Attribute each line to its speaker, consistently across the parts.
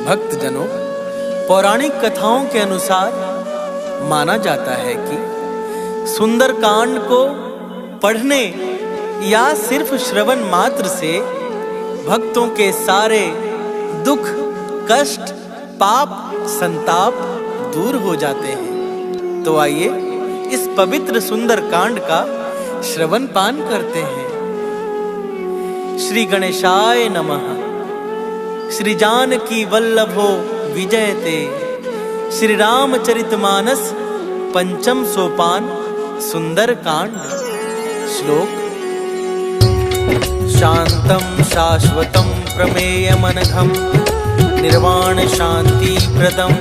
Speaker 1: भक्तजनों, पौराणिक कथाओं के अनुसार माना जाता है कि सुंदरकांड को पढ़ने या सिर्फ श्रवण मात्र से भक्तों के सारे दुख, कष्ट, पाप, संताप दूर हो जाते हैं। तो आइए इस पवित्र सुंदरकांड का श्रवण पान करते हैं। श्री गणेशाय नमः। श्री जानकी वल्लभो विजयते। श्री रामचरितमानस पंचम सोपान सुंदरकांड। श्लोक। शांतं शाश्वतं प्रमेयमनघं निर्वाण शांति प्रदं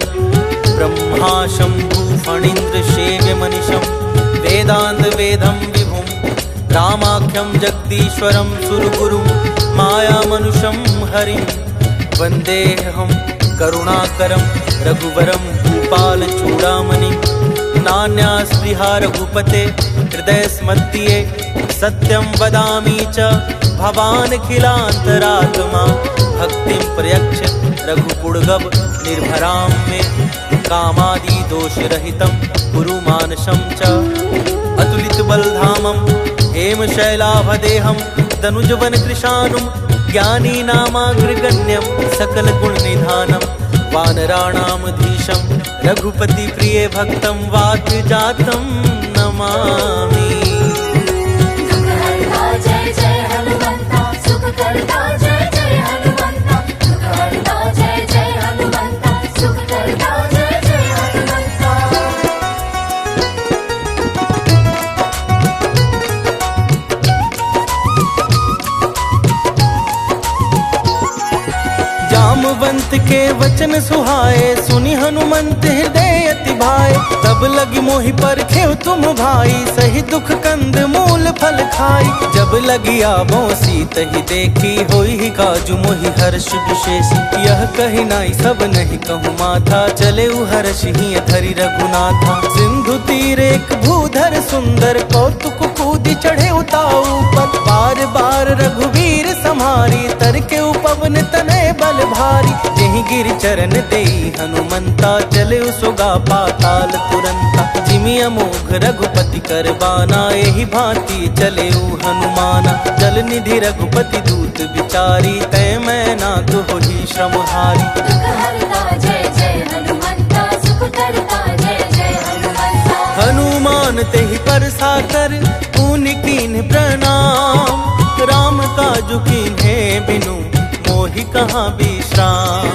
Speaker 1: ब्रह्मा शंभु फणीन्द्र सेव्यमनिशं वेदांत वेदं विभुं रामाख्यं जगदीश्वरं सुरगुरुं मायामनुषं हरिं वन्देऽहं करुणाकरं रघुवरं भूपालचूडामणिं नान्यास्पृहा रघुपते हृदयस्मध्ये सत्यं वदामि च भवानखिलान्तरात्मा भक्तिं प्रयच्छ रघुपुङ्गव निर्भरां मे कामादि दोषरहितं कुरु मानसं च अतुलितबलधामं हेमशैलाभदेहं दनुजवनकृशानुं ज्ञानीनामाग्रगण्यं सकलगुणनिधानं वानराणामधीशं रघुपतिप्रिये भक्तं वातजातं नमामि।
Speaker 2: दुःखहर्ता जय जय हनुमन्ता, सुखकर्ता जय जय हनुमन्ता, दुःखहर्ता जय जय हनुमन्ता, सुखकर्ता जय जय हनुमन्ता।
Speaker 1: जामवंत के वचन सुहाए, सुनि हनुमंत हृदय अति भाए। तब लगी मोहि परखेउ तुम भाई, सही दुख कंद मूल फल खाई। जब लगी आबो सीत ही देखी, होई ही काजु मोहि हर्ष विशेषी। यह कही नाई सब नहीं कहूँ माथा, चले हर्ष ही धरि रघुनाथा। सिंधु तीर एक भूधर सुंदर, कौतुक कूदी चढ़े उताऊ पर। बार बार रघुवीर सम्हारी, तर के उपवन तनय बल भारी। जेहि गिर चरण देई हनुमंता, चले सुगा पाताल तुरंता। जिमि अमोघ रघुपति करबाना, एहि भांति चले हनुमाना। जल निधि रघुपति दूत विचारी, तै मैं नाथ होहि श्रमहारी।
Speaker 2: दुःखहर्ता जय जय हनुमन्ता, सुखकर्ता जय जय हनुमन्ता।
Speaker 1: हनुमान तेहि परसा कर, पुनि कीन्ह प्रणाम। राम काजु कीन्हे बिनु, मोहि कहाँ विश्राम।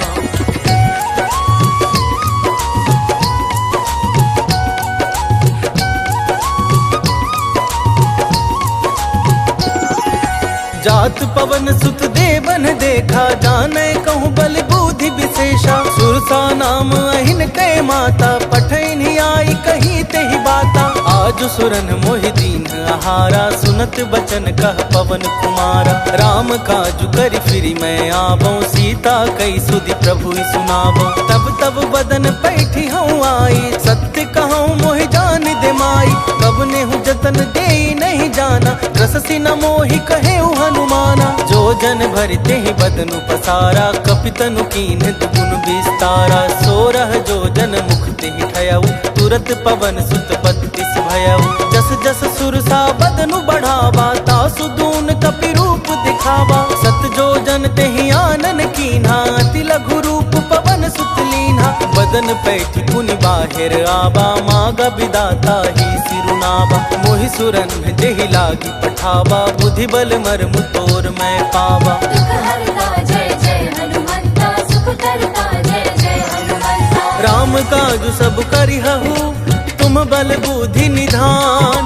Speaker 1: जात पवन सुत देवन देखा, जाने कहूँ बल बुद्धि विशेषा। सुरसा नाम अहिन कै माता, पठैनि आई कही तेहि बाता। आज सुरन मोहि दीन आहारा, सुनत बचन कह पवन कुमारा। राम काजु करि फिरि मैं आवो, सीता कई सुधि प्रभु सुनावो। तब तब बदन पैठी हूँ आई, सत्य कहूँ मोहि जान दे माई। कब नेहु जतन देई नहीं जाना, रससि न मोहि कहे हनुमाना। जो जन भरते ही बदनु पसारा, कपितनु कीन दुगुन विस्तारा। सोरह जो जन मुखते ही ठयऊ, तुरत पवन सुत बत्तीस भयऊ। जस जस सुरसा बदनु बढ़ावा, तासु दून कपि रूप दिखावा। सत जो जन तेहि आनन कीन्हा, अति लघु रूप पवन सुत लीन्हा। बदन पैठी पुनि बाहिर आवा, मागा विदाता ही सिरुनावा। मोहि सुरन जेहि लागी पठावा, बुद्धि बल मर्म तोर मैं पावा।
Speaker 2: दुःखहर्ता जय जय हनुमन्ता, सुखकर्ता जय जय हनुमन्ता।
Speaker 1: राम काजु सब करिहु, तुम बल बुद्धि निधान।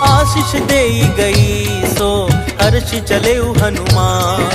Speaker 1: आशीष देई गई, सो हर्ष चले हनुमान।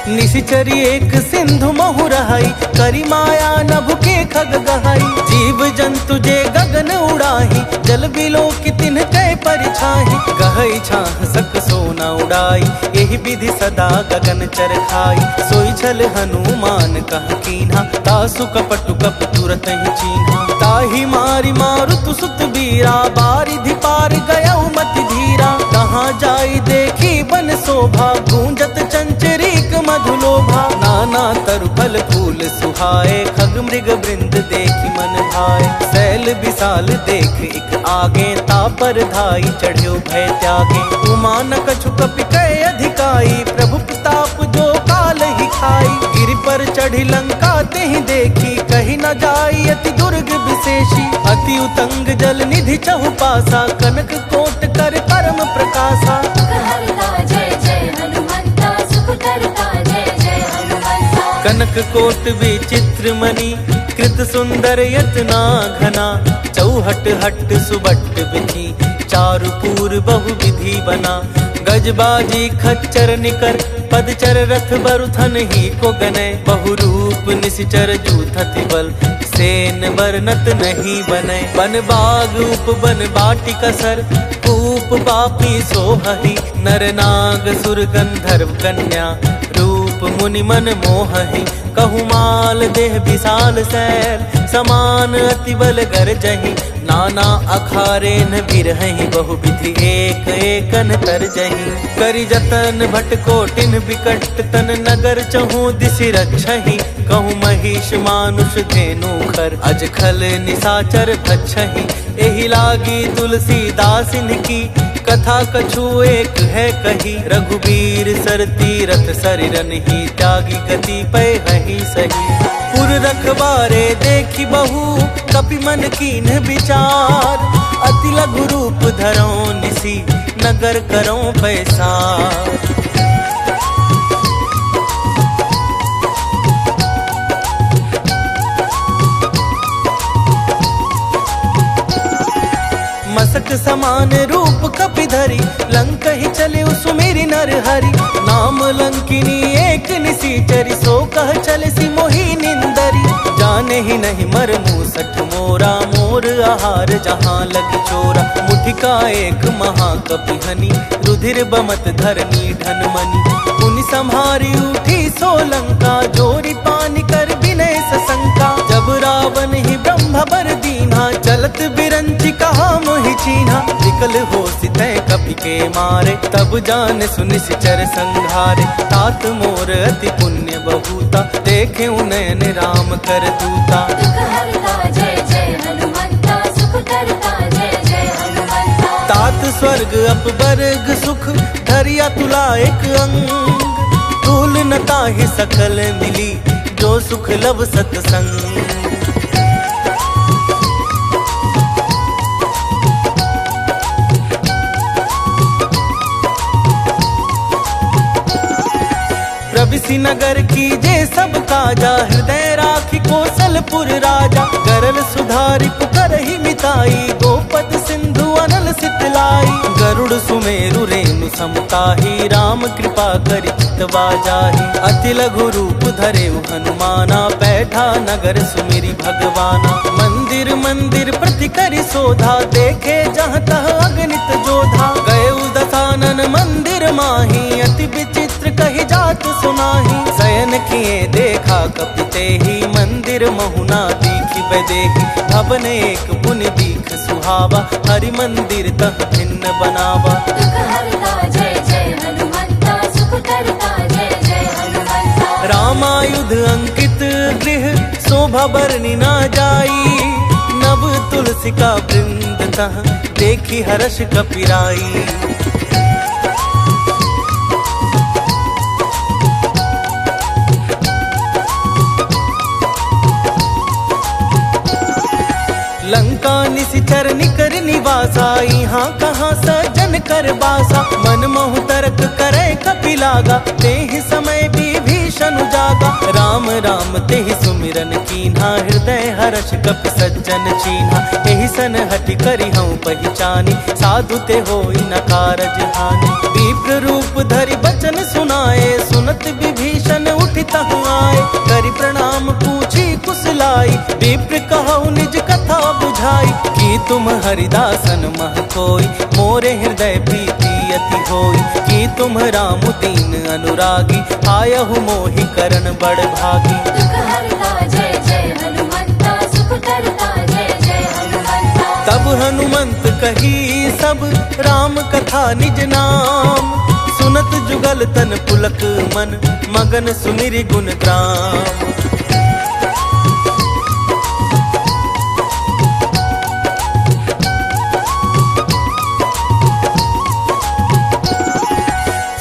Speaker 1: निशिचरी एक सिंधु महु रहाई, करी माया नभ के खग गहाई। जीव जंतु जे गगन उड़ाही, जल बिलो की तिन्ह कै परिछाही। गहई छाह सक सोना उड़ाई, यही विधि सदा गगन चर खाई। सोई छल हनुमान कह कीन्हा, तासु कपटु कप तुरत ही चीन्हा। ताहि मारी मारुत सुत भी पीरा बारिधि पार गयऊ मति धीरा, कहाँ जाई देखी बन शोभा, गूंजत चंचरीक मधुलोभा। नाना तरु फल फूल सुहाए, खग मृग वृंद देखी मन भाए। शैल विशाल देख एक आगे, तापर धाई चढ़्यो भय त्यागे। उमा न कछु कपि कय अधिकाई, प्रभु प्रताप जो काल ही खाई। गिरि पर चढ़ी लंका तेहि देखी, कही न जाई अति दुर्ग विशेषी। अति उतंग जल निधि चहुपासा, कनक कोट कर परम प्रकाशा।
Speaker 2: सुख हरता जय जय हनुमंता, सुख करता जय जय हनुमंता।
Speaker 1: कनक कोट विचित्र मणि, कृत सुंदर यतना घना। चौहट हट सुबट विधि, चारुपूर बहु विधि बना। गजबाजी खच्चर निकर, पदचर रथ बरुथन ही को गनय। बहुरूप निशिचर जूथति बल, सेन वर्णत नहीं बनय। बन बाग उप बन बाटी कसर, कूप पापी सोहहि। नर नाग सुर गंधर्व कन्या, रूप मुनि मन मोहहि। कहु माल देह विशाल सैल, समान अति बल गरजहि। नाना अखारे न बिरहि, बहु विधि एक एकन तरजहि। करि जतन भट कोटिन बिकट, तन नगर चहु दिसि रक्षहि। कहु महिष मानुष धेनु खर, अज खल निसाचर भक्षहि। एहि लागी तुलसीदासिन की, कथा कछु एक है कही। रघुबीर सर तीरथ सरिरन ही, त्यागी गति पै हहि सही। पुर रखबारे देखी बहु, कपि मन कीन विचार। अति लघु रूप धरौ निसी, नगर करौ पैसार। मसक समान रूप कपि धरी, लंक ही चले सुमेरि नर हरि। नाम लंकिनी एक निसीचरी, सो कह चले सी मोहि निंदरी। जाने ही नहीं मर मूसठ मोरा, मोर आहार जहाँ लग चोरा। मुठिका एक महाकपि हनि, रुधिर बमत धरनी धन मनि। मुनि संहारी उठी सो लंका, जोरी पानी कर विनय सशंका। जब रावण ही ब्रह्म बर दीन्हा, चलत बिरंची कहा मोहि चीन्हा। विकल हो सितै कपि के मारे, तब जान सुनि सिचर संघारे। तात मोर अति पुण्य बहुता, देखे नयन राम कर दूता।
Speaker 2: दुख हरता जय जय हनुमंता, सुख करता जय जय हनुमंता।
Speaker 1: तात स्वर्ग अपवर्ग सुख, धरिया तुला एक अंग। तूल न ताहि सकल मिली, जो सुख लब सतसंग। प्रविसी नगर की जे सब काजा, हृदय राखी कौशलपुर राजा। करल सुधारी पुकरहि मिताई, गोपद सिंधु अनल सितलाई। गरुड़ सुमेरु रेणु समताही, राम कृपा करि चितवा जाहि। अति लघु रूप धरेउ हनुमाना, बैठा नगर सुमिरि भगवाना। मंदिर मंदिर प्रति करि शोधा, देखे जहाँ तह अगणित जोधा। गयउ दसानन मंदिर माही, अति विचित्र कहि जात सुनाही। शयन किए देखा कपि तेहि, मंदिर महुना दीखि बदेहि। भवन एक पुनि दीख सुहावा, हरि मंदिर तह भिन्न बनावा।
Speaker 2: दुख हरता जय जय हनुमंता, सुख करता जय जय हनुमंता।
Speaker 1: रामायुध अंकित गृह, शोभा बरनि न जाई। नव तुलसी का वृंद तह, देखी हर्ष कपिराई। लंका निशिचर निकर निवासा, यहाँ कहाँ सज्जन कर बासा। मन मोह तर्क करे कपि लागा, तेहि समय विभीषण जागा। राम राम तेहि सुमिरन कीन्हा, हृदय हर्ष कपि सज्जन चीन्हा। एहि सन हटि करि हऊँ पहिचानी, साधु ते होई न कारज हानि। विप्र रूप धरि बचन सुनाए, सुनत विभीषण उठि तहुँ आए। करि प्रणाम पूछी कुशलाई, विप्र कहु निज कथा बुझाई। कि तुम हरिदासन मह कोई, मोरे हृदय प्रीति अति होई। कि तुम राम दीन अनुरागी, आयहु मोहि करण बड़ भागी।
Speaker 2: दुख हरता जय जय हनुमंता, सुख करता जय जय हनुमंता।
Speaker 1: तब हनुमंत कही सब राम कथा निज नाम, सुनत जुगल तन पुलक मन मगन सुमिरि गुण ग्राम।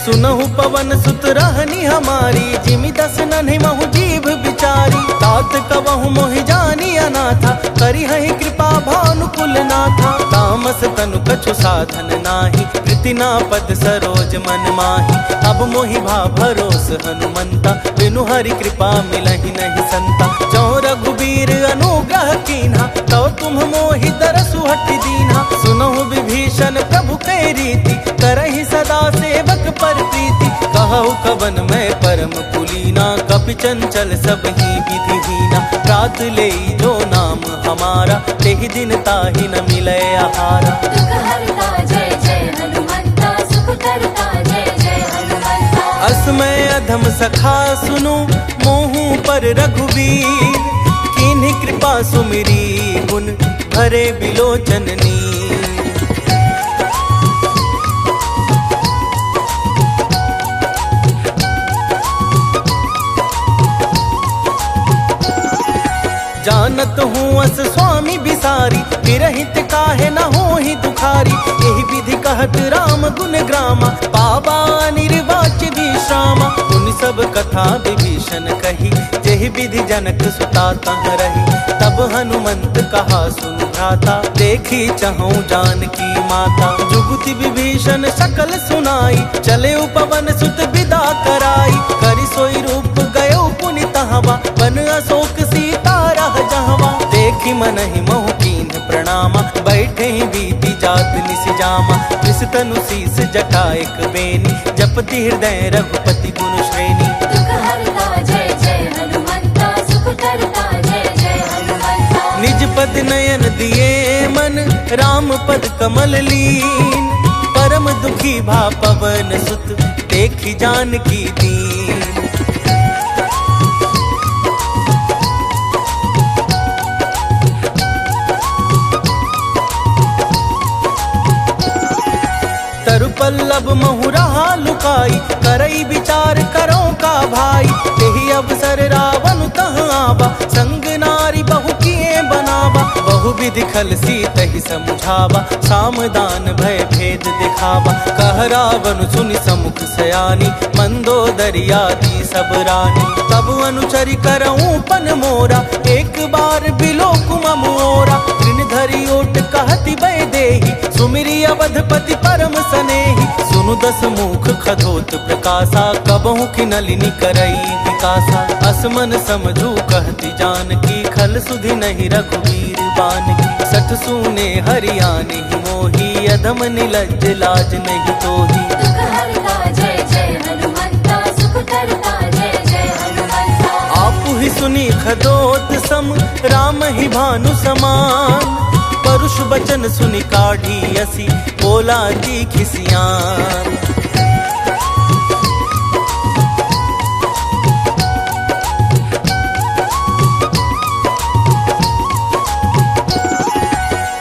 Speaker 1: सुनहु पवन सुत रहनी हमारी, जिमि दस नन्हि महु जीव बिचारी। तात कबहु मोहि जानी अनाथा, करी हहि कृपा भानुकुल नाथा। तामस तनु कछु साधन नाही, कृतिना पद सरोज मन माही। अब मोहि भा भरोस हनुमंता, बिनु हरि कृपा मिलहि नहीं संता। जो रघुबीर अनुग्रह कीन्हा, तो तुम मोहि दरसु हठि दीन्हा। सुनहु विभीषण प्रभु कै रीति, करहि सदा सेवक पर प्रीति। कहु कवन मैं परम कुलीना, कपि चंचल सब ही विधिहीना। रात ले जो नाम हमारा, तेहि दिन ताहि न मिलै आहारा।
Speaker 2: दुख हरता जय जय हनुमंता, सुख करता जय जय हनुमंता।
Speaker 1: असमय अधम सखा सुनु, मोहु पर रघुबीर। कीन्ही कृपा सुमिरी गुण, भरे बिलोचन नीर। जानत हूँ अस स्वामी बिसारी, विरहित काहे न होहि दुखारी। एहि विधि कहत राम गुण ग्रामा, पावा निर्वाच्य विश्रामा। उन सब कथा विभीषण कही, जेहि विधि जनक सुता तह रही। तब हनुमंत कहा सुन भ्राता, देखी चहु जानकी माता। जुगुति विभीषण सकल सुनाई, चले पवन सुत विदा कराई। करि सोई रूप गयो पुनि तहवा, बन अशोक सीता रह जहवा। देखी मनहि मोह कीन्ह प्रणामा, बैठे ही बीती जात निस जामा। कृष तनु शीस जटा एक बेनी, जपति हृदय रघुपति गुण श्रेणी।
Speaker 2: दुख हरता जय जय हनुमंता, सुख करता जय जय हनुमंता।
Speaker 1: निज पद नयन दिए मन, राम पद कमल लीन। परम दुखी भा पवन सुत, देखी जानकी दीन। पल्लव महु रहा लुकाई, करई विचार करो का भाई। यही अवसर रावण तह आवा, संग नारी बहु किए बनावा। बहु विधि खल सीतहि समुझावा, सामदान भय भेद दिखावा। कह रावण सुनि समुख सयानी, मंदोदरी आदि सब रानी। तब अनुचरि करऊं पन मोरा, एक बार बिलो कुमम ओरा। ऋण धरि ओट कहति भय देहि, सुमिरि अवधपति परम सनेहि। सुनु दस मुख खधोत प्रकाशा, कबहु कि नलिनी करई विकासा। असमन समझू कहती जानकी, खल सुधि नहीं रघुवीर बानकी। सठ सूने हरियाणि मोही, अधम निलज्ज लाज नहीं तोही।
Speaker 2: दुख हरता जय जय हनुमंता, सुख करता जय जय हनुमंता।
Speaker 1: आपु ही सुनी खदोत सम, राम ही भानु समान। परुष बचन सुनि काढ़ी असी, बोला ती खिसियान।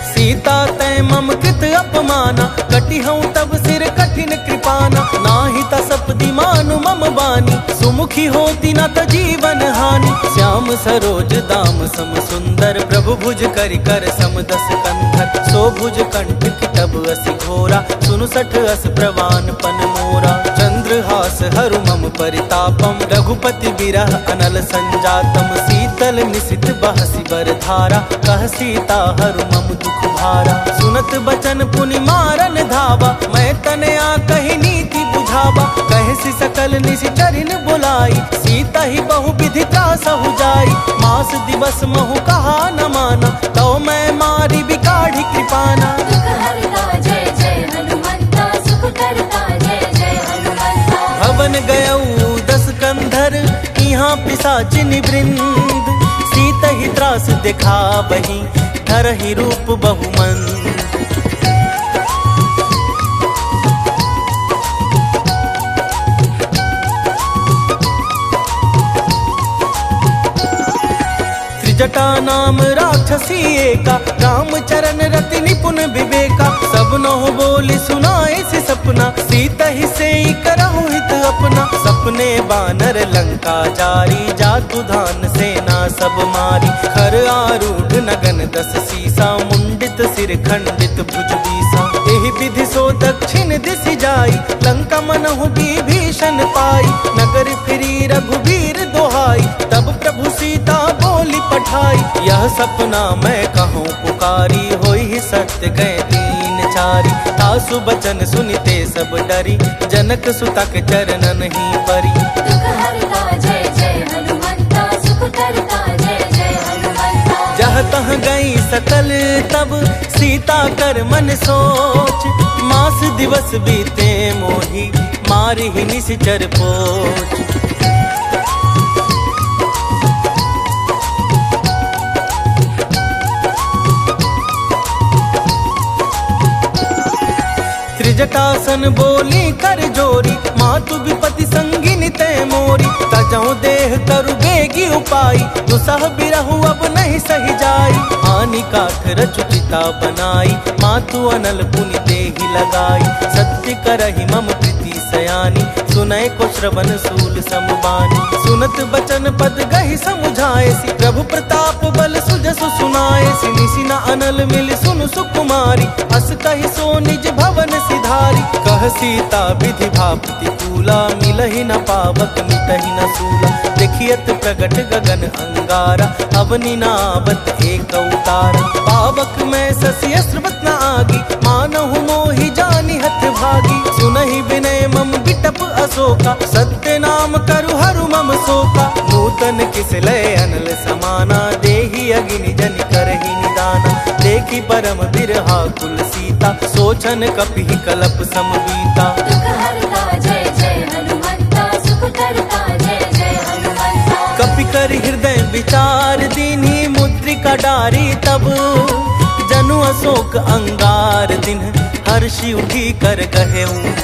Speaker 1: सीता तै मम कृत अपमाना, कटि हूँ तब सिर कठिन कृपाना। नाही त सपदि मानु मम बानी, सुमुखी होती न त जीवन हानि। श्याम सरोज दाम सम सुंदर, प्रभु भुज करि कर सम दस कंधर। सो भुज कंठ तब असि घोरा, सुनु सठ अस प्रवान पन मोरा। चंद्रहास हरु मम परितापम, रघुपति बिरह अनल संजातम। शीतल निशित बहसी बर धारा, कह सीता हरु मम दुख भारा। सुनत बचन पुनि मारन धावा, मैं तनया कही नीति बुझावा। कहसी सकल निशिचरिन बुलाई, सीता ही बहु विधि त्रासहु जाई। मास दिवस महु कहा न माना, तो मैं मारी बिकाढ़ी कृपाना।
Speaker 2: दुख हरता जय जय हनुमंता, सुख करता जय जय हनुमंता।
Speaker 1: भवन गयऊ दस कंधर, यहाँ पिशाचिनि वृंद। सीता ही त्रास दिखा बही, धरहि रूप बहुमंद। जटा नाम राक्षसी एका, राम चरण रति नौ बोली सुनाए से सपना, सीता ही से ही करहु हित अपना। सपने बानर लंका जारी, जातु धान सेना सब मारी। खर आरूढ़ नगन दस सीसा, मुंडित सिर खंडित भुज बीसा। एहि विधि सो दक्षिण दिशि जाई, लंका मनहु विभीषण पाई। नगर फिरी रघुबीर दोहाई, तब प्रभु सीता बोली पठाई। यह सपना मैं कहूँ पुकारी, होई ही सत्य गए दीन चारी। तासु बचन सुनिते सब डरी, जनक सुता के चरणन ही परी।
Speaker 2: दुख हरता जय जय हनुमंता, सुख करता जय जय हनुमंता।
Speaker 1: जह तह गई सकल तब, सीता कर मन सोच। मास दिवस बीते मोही, मारी ही निशिचर पोच। त्रिजटासन बोली कर जोरी, मातु विपति संगिनी तै मोरी। तजहु देह तरु बेगी उपाई, दुसह बिरहु अब नहीं सही जाई। आनी काठ रचु चिता बनाई, मातु अनल पुनि देहि लगाई। सत्य करहि मम प्रीति सयानी, सुनय को श्रवण सूल समबानी। सुनत बचन पद गहि समुझाएसी, प्रभु प्रताप बल सुजसु सुनाएसी। निशिना अनल मिल सुनु सुकुमारी, अस कहि सो निज भवन सिधारी। कह सीता विधि भा प्रतिकूला, मिलहि न पावक मिटहि न सूला। देखियत प्रगट गगन अंगारा, अवनि नावत एक उतारा। पावक में ससी अस्रवत न आगी, मानहु मोहि जानि हथ भागी। सुनहि विनय मम बिटप अशोका, सत्य नाम करु हरु मम शोका। नूतन किस लय अनल समाना, देहि अगिनि जनि करहि निदाना। देखि परम बिरहा कुल सीता, सोचन कपिहि कलप समबीता।
Speaker 2: दुख हरता जय जय हनुमंता, सुख करता जय जय हनुमंता।
Speaker 1: कपि कर हृदय विचार, दीन्ही मुद्रिका डारी तब। जनु अशोक अंगार दिन, हर्षि उठी कर कहेऊ।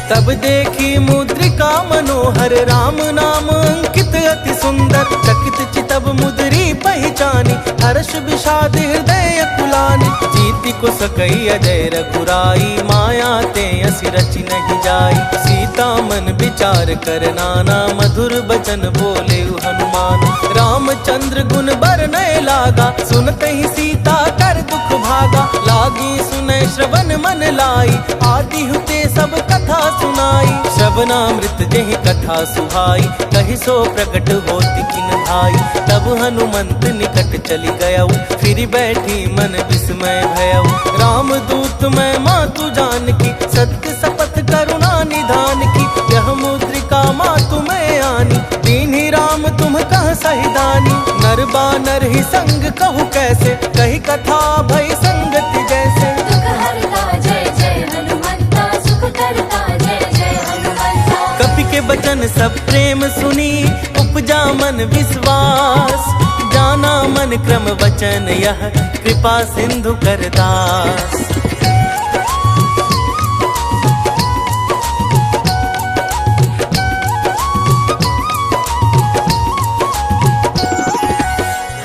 Speaker 1: तब देखी मुद्रिका मनोहर, राम नाम अंकित अति सुंदर। चकित चितब मुद्री पहचानी, हर्ष विषाद हृदय कुलानी। जीति को सकई अजय रघुराई, माया ते असि रचि नहीं जाई। सीता मन विचार कर नाना, मधुर बचन बोले हनुमान। रामचंद्र गुण बरनय लागा, सुनते ही सीता कर दुख भागा। लागी सुनय श्रवण मन लाई, आदि हुते सब कथा सुनाई। श्रवणामृत जेहि कथा सुहाई, कहि सो प्रकट होति किन भाई। तब हनुमंत निकट चली गयऊ, फिर बैठी मन विस्मय भयऊ। राम दूत मैं मातु जानकी, सत्य शपथ करुणा निधान की। यह मुद्रिका मातु मैं आनी, दीन्ही राम तुम कह सही दानी। नर बानर ही संग कहु कैसे, कही कथा भई संगति जैसे।
Speaker 2: दुख हरता जय जय हनुमंता, सुख करता जय जय हनुमंता।
Speaker 1: कपि के बचन सब प्रेम सुनी, उपजा मन विश्वास। जाना मन क्रम वचन यह, कृपा सिंधु कर दास।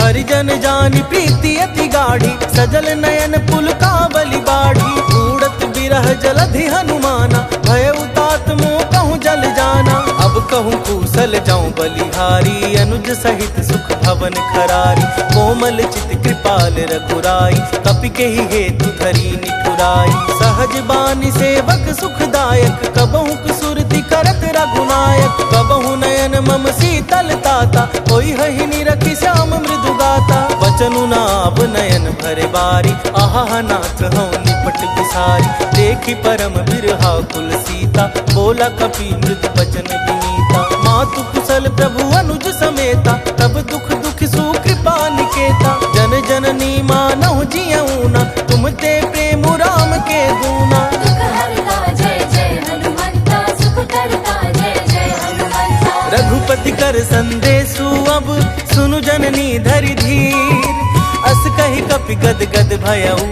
Speaker 1: हरिजन जानि प्रीति अति गाढ़ी, सजल नयन पुलकावली बाढ़ी। उड़त बिरह जलधि हनुमाना, भय उतात मोह कहूँ जल जाना। अब कहूँ कूशल जाऊं बलिहारी, अनुज सहित सुख भवन खरारी। कोमल चित कृपाल रघुराई, कपि के ही हेतु धरी निठुराई। सहज बानी सेवक सुखदायक, कबहु कुसुरति करत रघुनायक। कबहु नयन मम शीतल ताता, होई हहि निरखि श्याम मृदु गाता। बचनु नाव नयन भरे बारी, आहा नाथ हूँ निपट बिसारी। देखी परम बिरहा कुल सीता, बोला कपि मृदु बचन विनीता। मातु कुशल प्रभु अनुज समेता, तब दुख दुख सुकृपा निकेता। जन जननी मानहु जियऊ ना, तुम ते प्रेम राम के दूना।
Speaker 2: दुख हरता जय जय हनुमंता, सुख करता जय जय हनुमंता।
Speaker 1: रघुपति कर संदेशु अब, सुनु जननी धरि धीर। अस कहि कपि गद गद भयऊ,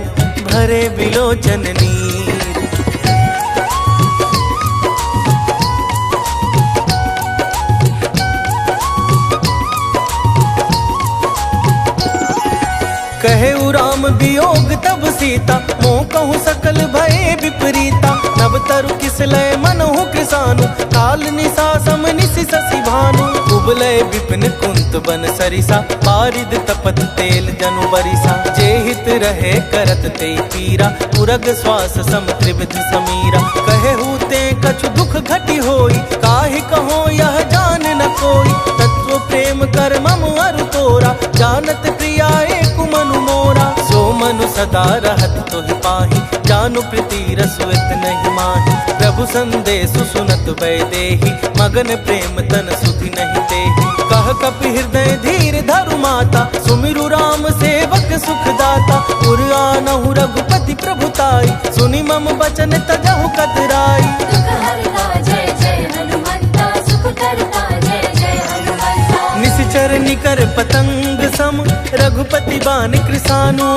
Speaker 1: भरे बिलोचन नीर। सीता मोह कहूँ सकल भये विपरीता नव तरु किसलय मनहु कृसानु काल निशा सम निशि शशि भानु उबलय विपिन कुंत बन सरिसा पारिद तपत तेल जनु बरिसा जे हित रहे करत ते पीरा उरग श्वास सम त्रिविध समीरा कहे हूते कछु दुख घटी होई काहि कहो यह जान न कोई तत्व प्रेम कर मम अरु तोरा जानत प्रिया एक मनु मोरा सो मनु सदा रहत तोहि पाहि जानु प्रीति रसुत नहीं माही प्रभु संदेशु सुनत वैदेही मगन प्रेम तन सुधि नहीं तेहि कह कपि हृदय धीर धरु माता सुमिरु राम सेवक सुख दाता उर आनहु रघुपति प्रभुताई सुनि मम बचन तजहु कतराई
Speaker 2: दुख हरता जय जय हनुमंता सुख करता जय जय हनुमंता
Speaker 1: निश्चर निकर पतंग सम रघुपति बान कृसानु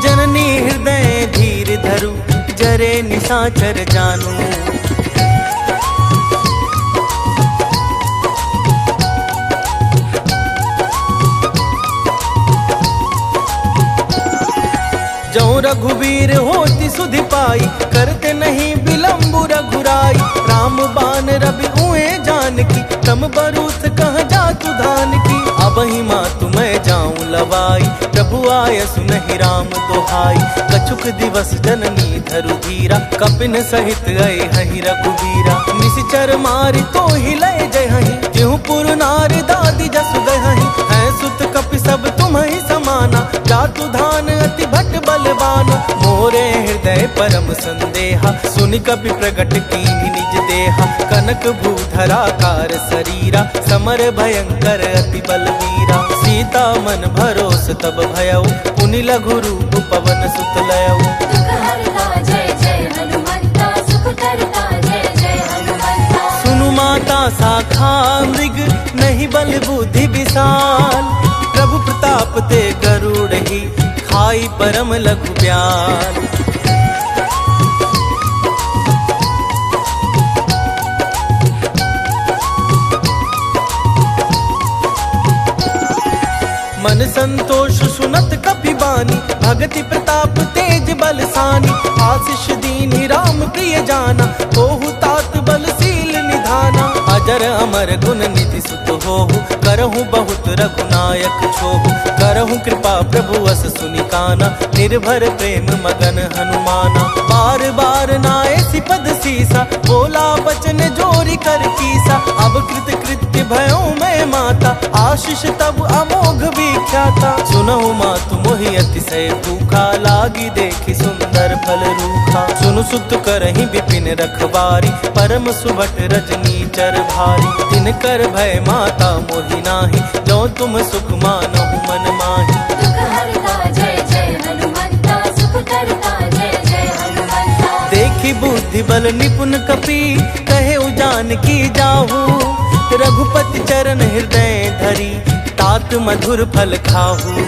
Speaker 1: जननी हृदय धीर धरु जरे निशाचर जानू जो रघुवीर होती सुधि पाई करते नहीं विलम्बु रघुराई राम बान रवि उए जानकी तम बरूथ कह जातु धान की अब ही माँ तुम्हें जाऊं लवाई प्रभु आय सुनहि राम दोहाई कछुक दिवस जननी धरु धीरा कपिन सहित गए हहि रघुवीरा निश्चर मारि तो ही लय जय हहि क्यों पुर नार दादी जसु गहि है सुत कपि सब तुम्हि समाना जातु धान अति भट बलवान मोरे हृदय परम संदेहा सुनि कपि प्रगट कीन्हि निज देहा कनक भूधराकार शरीरा समर भयंकर अति बलवीरा सीता मन भरोस तब भयउ पुनि लघु रूप पवन सुत लयउ
Speaker 2: दुख हरता जय जय हनुमंता सुख करता जय जय हनुमंता
Speaker 1: सुनु माता शाखा मृग नहीं बल बुद्धि विशाल प्रभु प्रताप ते गरुड़ ही खाई परम लघु ब्याल मन संतोष सुनत कपि बानी भगति प्रताप तेज बलसानी आशीष दीन्हि राम प्रिय जाना होहु तात बलशील निधाना अजर अमर गुण निधि सुत होहु करहु बहुत रघुनायक छोहु करहु कृपा प्रभु अस सुनि काना निर्भर प्रेम मगन हनुमाना बार बार नाए सिपद सीसा बोला बचन जोरी कर कीसा अब कृत कृत्य भयो मैं माता आशीष तब अमोघ विख्याता सुनहु मातु मोहि अतिशय भूखा लागी देखी सुंदर फल रूखा सुनु सुत करहि विपिन रखवारी परम सुभट रजनी चर भारी तिन कर भय माता मोहि नाही जो तुम सुख मानहु मन माही
Speaker 2: दुख हरता जय जय हनुमंता सुख करता जय जय हनुमंता
Speaker 1: देखी बुद्धि बल निपुण कपि कहे उजान की जाहू रघुपति चरण हृदय धरी तात मधुर फल खाहू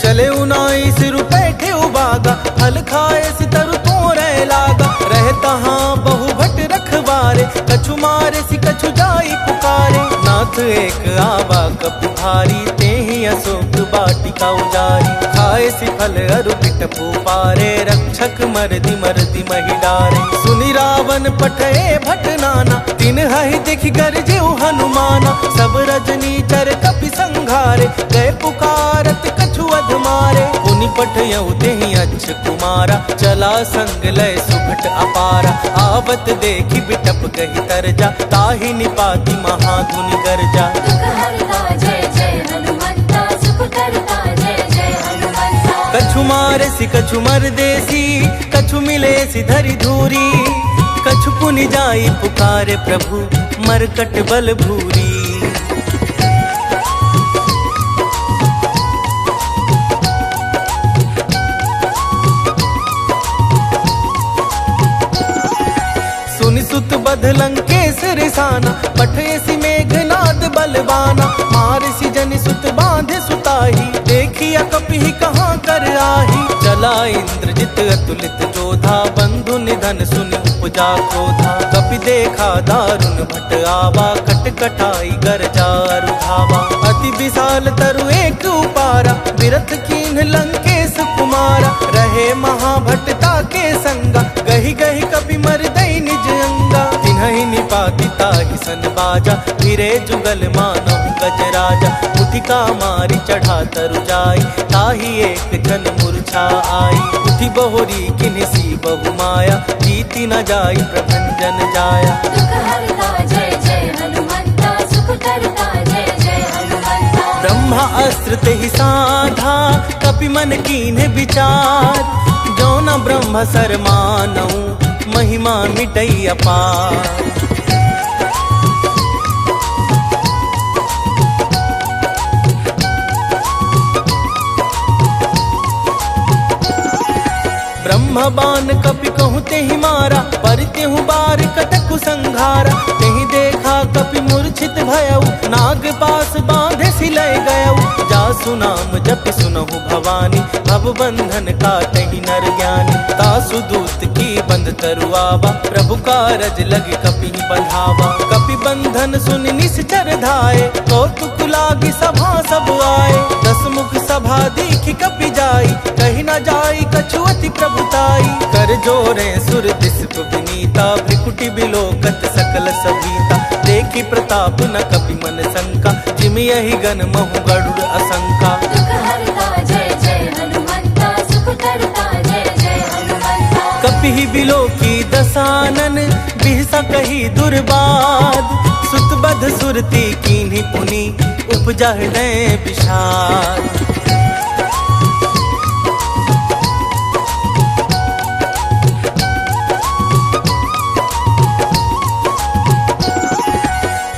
Speaker 1: चले 19 रुपए ठेऊ बागा फल खाए सितरु तोरे लागा रहता हाँ बहु भट रखवारे कछु मारे सि कछु जाई पुकारे नाथ एक आवा कपि भारी तेहि अशोक बाटिका उजारी खाए सि फल अरु बिटपु पारे रक्षक मरदि मरदि महि डारे सुनि रावण पठे भट नाना तिन हहि देखि गरजेउ हनुमाना सब रजनी चर कपि संघारे गए पुकारत कछु अध मारे पुनि पठयउ तेहि अच्छ कुमारा चला संग लय सुभट अपारा आवत देखि बिटप गहि तरजा ताहि निपाति महाधुनि गरजा
Speaker 2: दुख हरता जय जय हनुमंता सुख करता जय जय हनुमंता
Speaker 1: कछु मारे सि कछु मर देसी कछु मिले सि धरि धूरी कछु पुनि जाई पुकारे प्रभु मरकट बल भूरी सुनि सुत बध लंकेश रिसाना पठेसी मेघनाद बलवाना मारसी जनि सुत बांधे सुताही देखिया कपि कहाँ कर आही चला इंद्रजित अतुलित जोधा बंधु निधन सुनि उपजा क्रोधा कपि देखा दारुण भट आवा, कटकटाई गरजारु धावा। अति विशाल तरु एक उपारा, विरथ कीन्ह लंकेश कुमारा। रहे महाभटता के संगा, गही गही कपि मर दई निज अंगा। तिन्हि निपाति ताहि सन बाजा, फिरे जुगल मानव गजराजा। उठिका मारी चढ़ा तरु जाई, ताहि एक जन मूर्छा आई। उठि बहोरी किन्हि बहु माया, जीति न जाई प्रभंजन जाया।
Speaker 2: दुख हरता जय जय हनुमंता, सुख करता जय जय हनुमंता।
Speaker 1: ब्रह्मा अस्त्र तेहि साधा, कपि मन कीन्ह विचार। जो न ब्रह्म सर मानऊ, महिमा मिटई अपार। ब्रह्म बाण कपि कहूँ तेहि मारा, पर तेहु बार कटकु संघारा। तेहि देखा कपि मूर्छित भयउ, नाग पास बांधे सिलय गयउ। जासु नाम जपि सुनहु भवानी, भव बंधन काटहि नर ज्ञानी। तासु दूत की बंद तरुआवा, प्रभु कारज लगे कपि बंधावा। कपि बंधन सुनि निश्चर धाये, कौतुक लागी सभा सब आए। दस मुख सभा दीखि कपि जाई, कही न जाई कछु अति प्रभुताई। कर जोरे सुर दिसप विनीता, भ्रिकुटि बिलोकत सकल सबीता। देखी प्रताप न कपि मन शंका, जिमि यहि गण महु गरुड़ असंका।
Speaker 2: दुख हरता जय जय हनुमंता, सुख करता जय जय हनुमंता।
Speaker 1: कपि बिलोकी दसानन, बिहसा कही दुर्बाद। सुतबध सुरती कीन्ही पुनि, उपजा हृदय विषाद।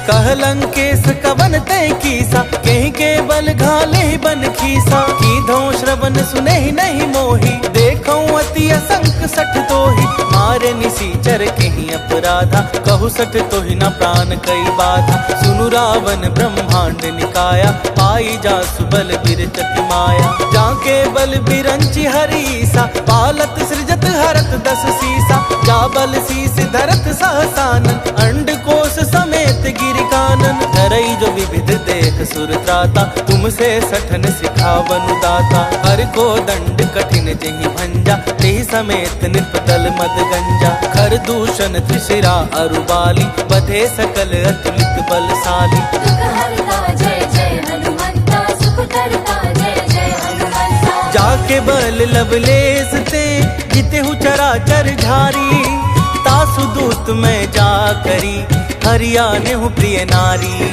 Speaker 1: कहलंकेश कवन तय कीसा, कहीं के बल घाले बन खीसा। कीधो श्रवण सुने ही नहीं मोही, देखो अति असंख सठ तोही। मारे निसीचर कहीं अपराधा, कहु सठ तोही न प्राण कई बाधा। सुनु रावण ब्रह्मांड निकाया, पाई जासु बल बिरचति माया। जाके बल बिरंचि हरीसा, पालत सृजत हरत दस सीसा। जा बल शीस धरत सहसानन, अंड कोश समेत गिरि कानन। धरई जो विविध देख सुर त्राता, तुमसे सठन सिखावनु दाता। हर को दंड कठिन जहि भंजा, तेहि समेत निपतल मद गंजा। खर दूषण त्रिशिरा अरुबाली, बधे सकल अतुलित बलशाली।
Speaker 2: दुख हरता जय जय हनुमंता, सुख करता जय जय हनुमंता।
Speaker 1: जाके बल लवलेस ते, जितेहु चराचर झारी। तासु दूत में जा करी, हरियाने हूँ प्रिय नारी।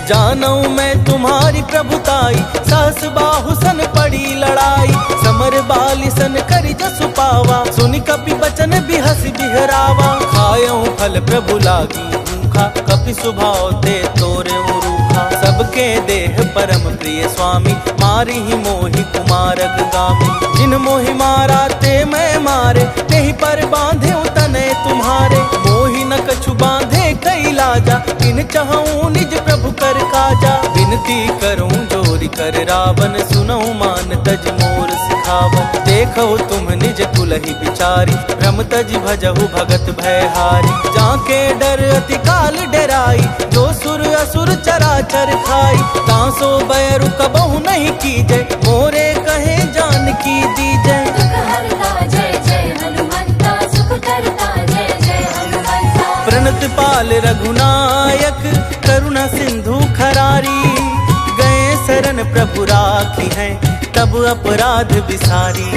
Speaker 1: जानऊ मैं तुम्हारी प्रभुताई, सहस बाहु सन पड़ी लड़ाई। समर बाली सन करि जसु पावा, सुनि कपि बचन बिहसि बिहरावा। खायऊ फल प्रभु लागी भूखा, कपि सुभाव ते तोरे रूखा। सबके देह परम प्रिय स्वामी, मारी ही मोहि कुमारक गामी। जिन मोहि मारा ते मैं मारे, तेहि पर बांधे तने तुम्हारे। मोहि न कछु बांधे कई लाजा, इन चाहूं निज प्रभु कर काजा। विनती करूं जोरी कर रावण, सुनऊ मान तज मोर सिखावन। देखो तुम निज कुलहि बिचारी, भ्रम तज भजहु भगत भयहारी। जाके डर अति काल डराई, जो सुर असुर चराचर खाई। तासो बैरु कबहु नहीं कीजय, मोरे कहे जान की दीजय।
Speaker 2: दुख हरता जय जय हनुमंता, सुख करता जय जय हनुमंता।
Speaker 1: प्रणत पाल रघुनायक, करुणा सिंधु खरारी। गए शरण प्रभु राखी है, तब अपराध विसारी।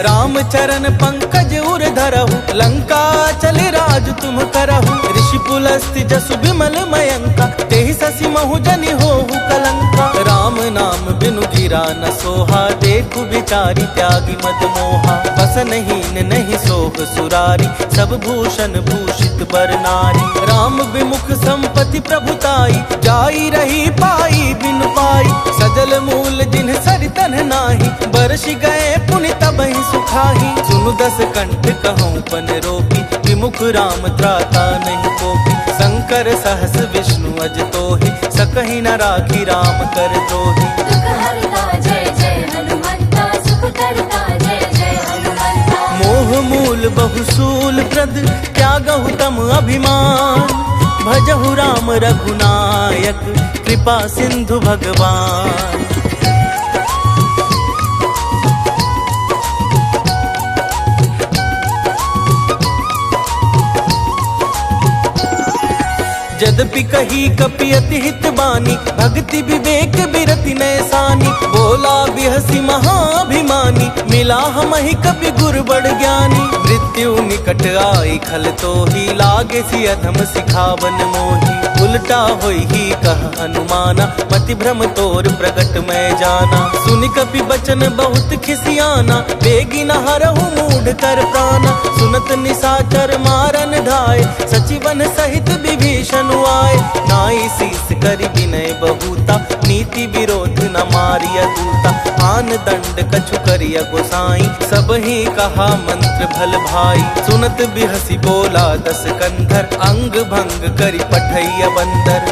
Speaker 1: राम चरण पंकज उर धरहु, लंका चले राज तुम करहु। ऋषि पुलस्त्य जसु विमल मयंका, तेहि ससि महु जनि होहु कलंका। राम नाम बिनु गिर मीरा न सोहा, देखु बिचारी त्यागी मद मोहा। बसनहीन नहीं सोह सुरारी, सब भूषण भूषित बर नारी। राम विमुख संपत्ति प्रभुताई, जाई रही पाई बिन पाई। सजल मूल जिन सरितन नाही, बरस गए पुनि तबहि सुखाही। सुनु दस कंठ कहूँ पन रोकी, विमुख राम त्राता नहीं कोपी। शंकर सहस विष्णु अज तोहि, सकहि न राखी राम कर द्रोही।
Speaker 2: दुख हरता जय जय हनुमंता, सुख करता जय जय हनुमंता।
Speaker 1: मोह मूल बहुसूल प्रद, त्यागहु तम अभिमान। भजहु राम रघुनायक, कृपा सिंधु भगवान। यद्यपि कही कपि अति हित बानी, भक्ति विवेक बिरति नैसानी। बोला बिहसी महाभिमानी, मिला हमहि कपि गुर बड़ ज्ञानी। मृत्यु निकट आई खल तोहि, लागे सि अधम सिखावन मोहि। उल्टा होई ही कह हनुमाना, मति भ्रम तोर प्रगट मैं जाना। सुनि कपि बचन बहुत खिसियाना, बेगी न हरहु मूढ़ कर प्राना। सुनत निशाचर मारन ढाय, सचिवन सहित विभीषण आए। नाई शीस करि विनय बहुता, नीति विरोध न मारिय दूता। आन दंड कछु करिय गोसाई, सब ही कहा मंत्र भल भाई। सुनत बिहसी बोला दस कंधर, अंग भंग करि पठैय बंदर।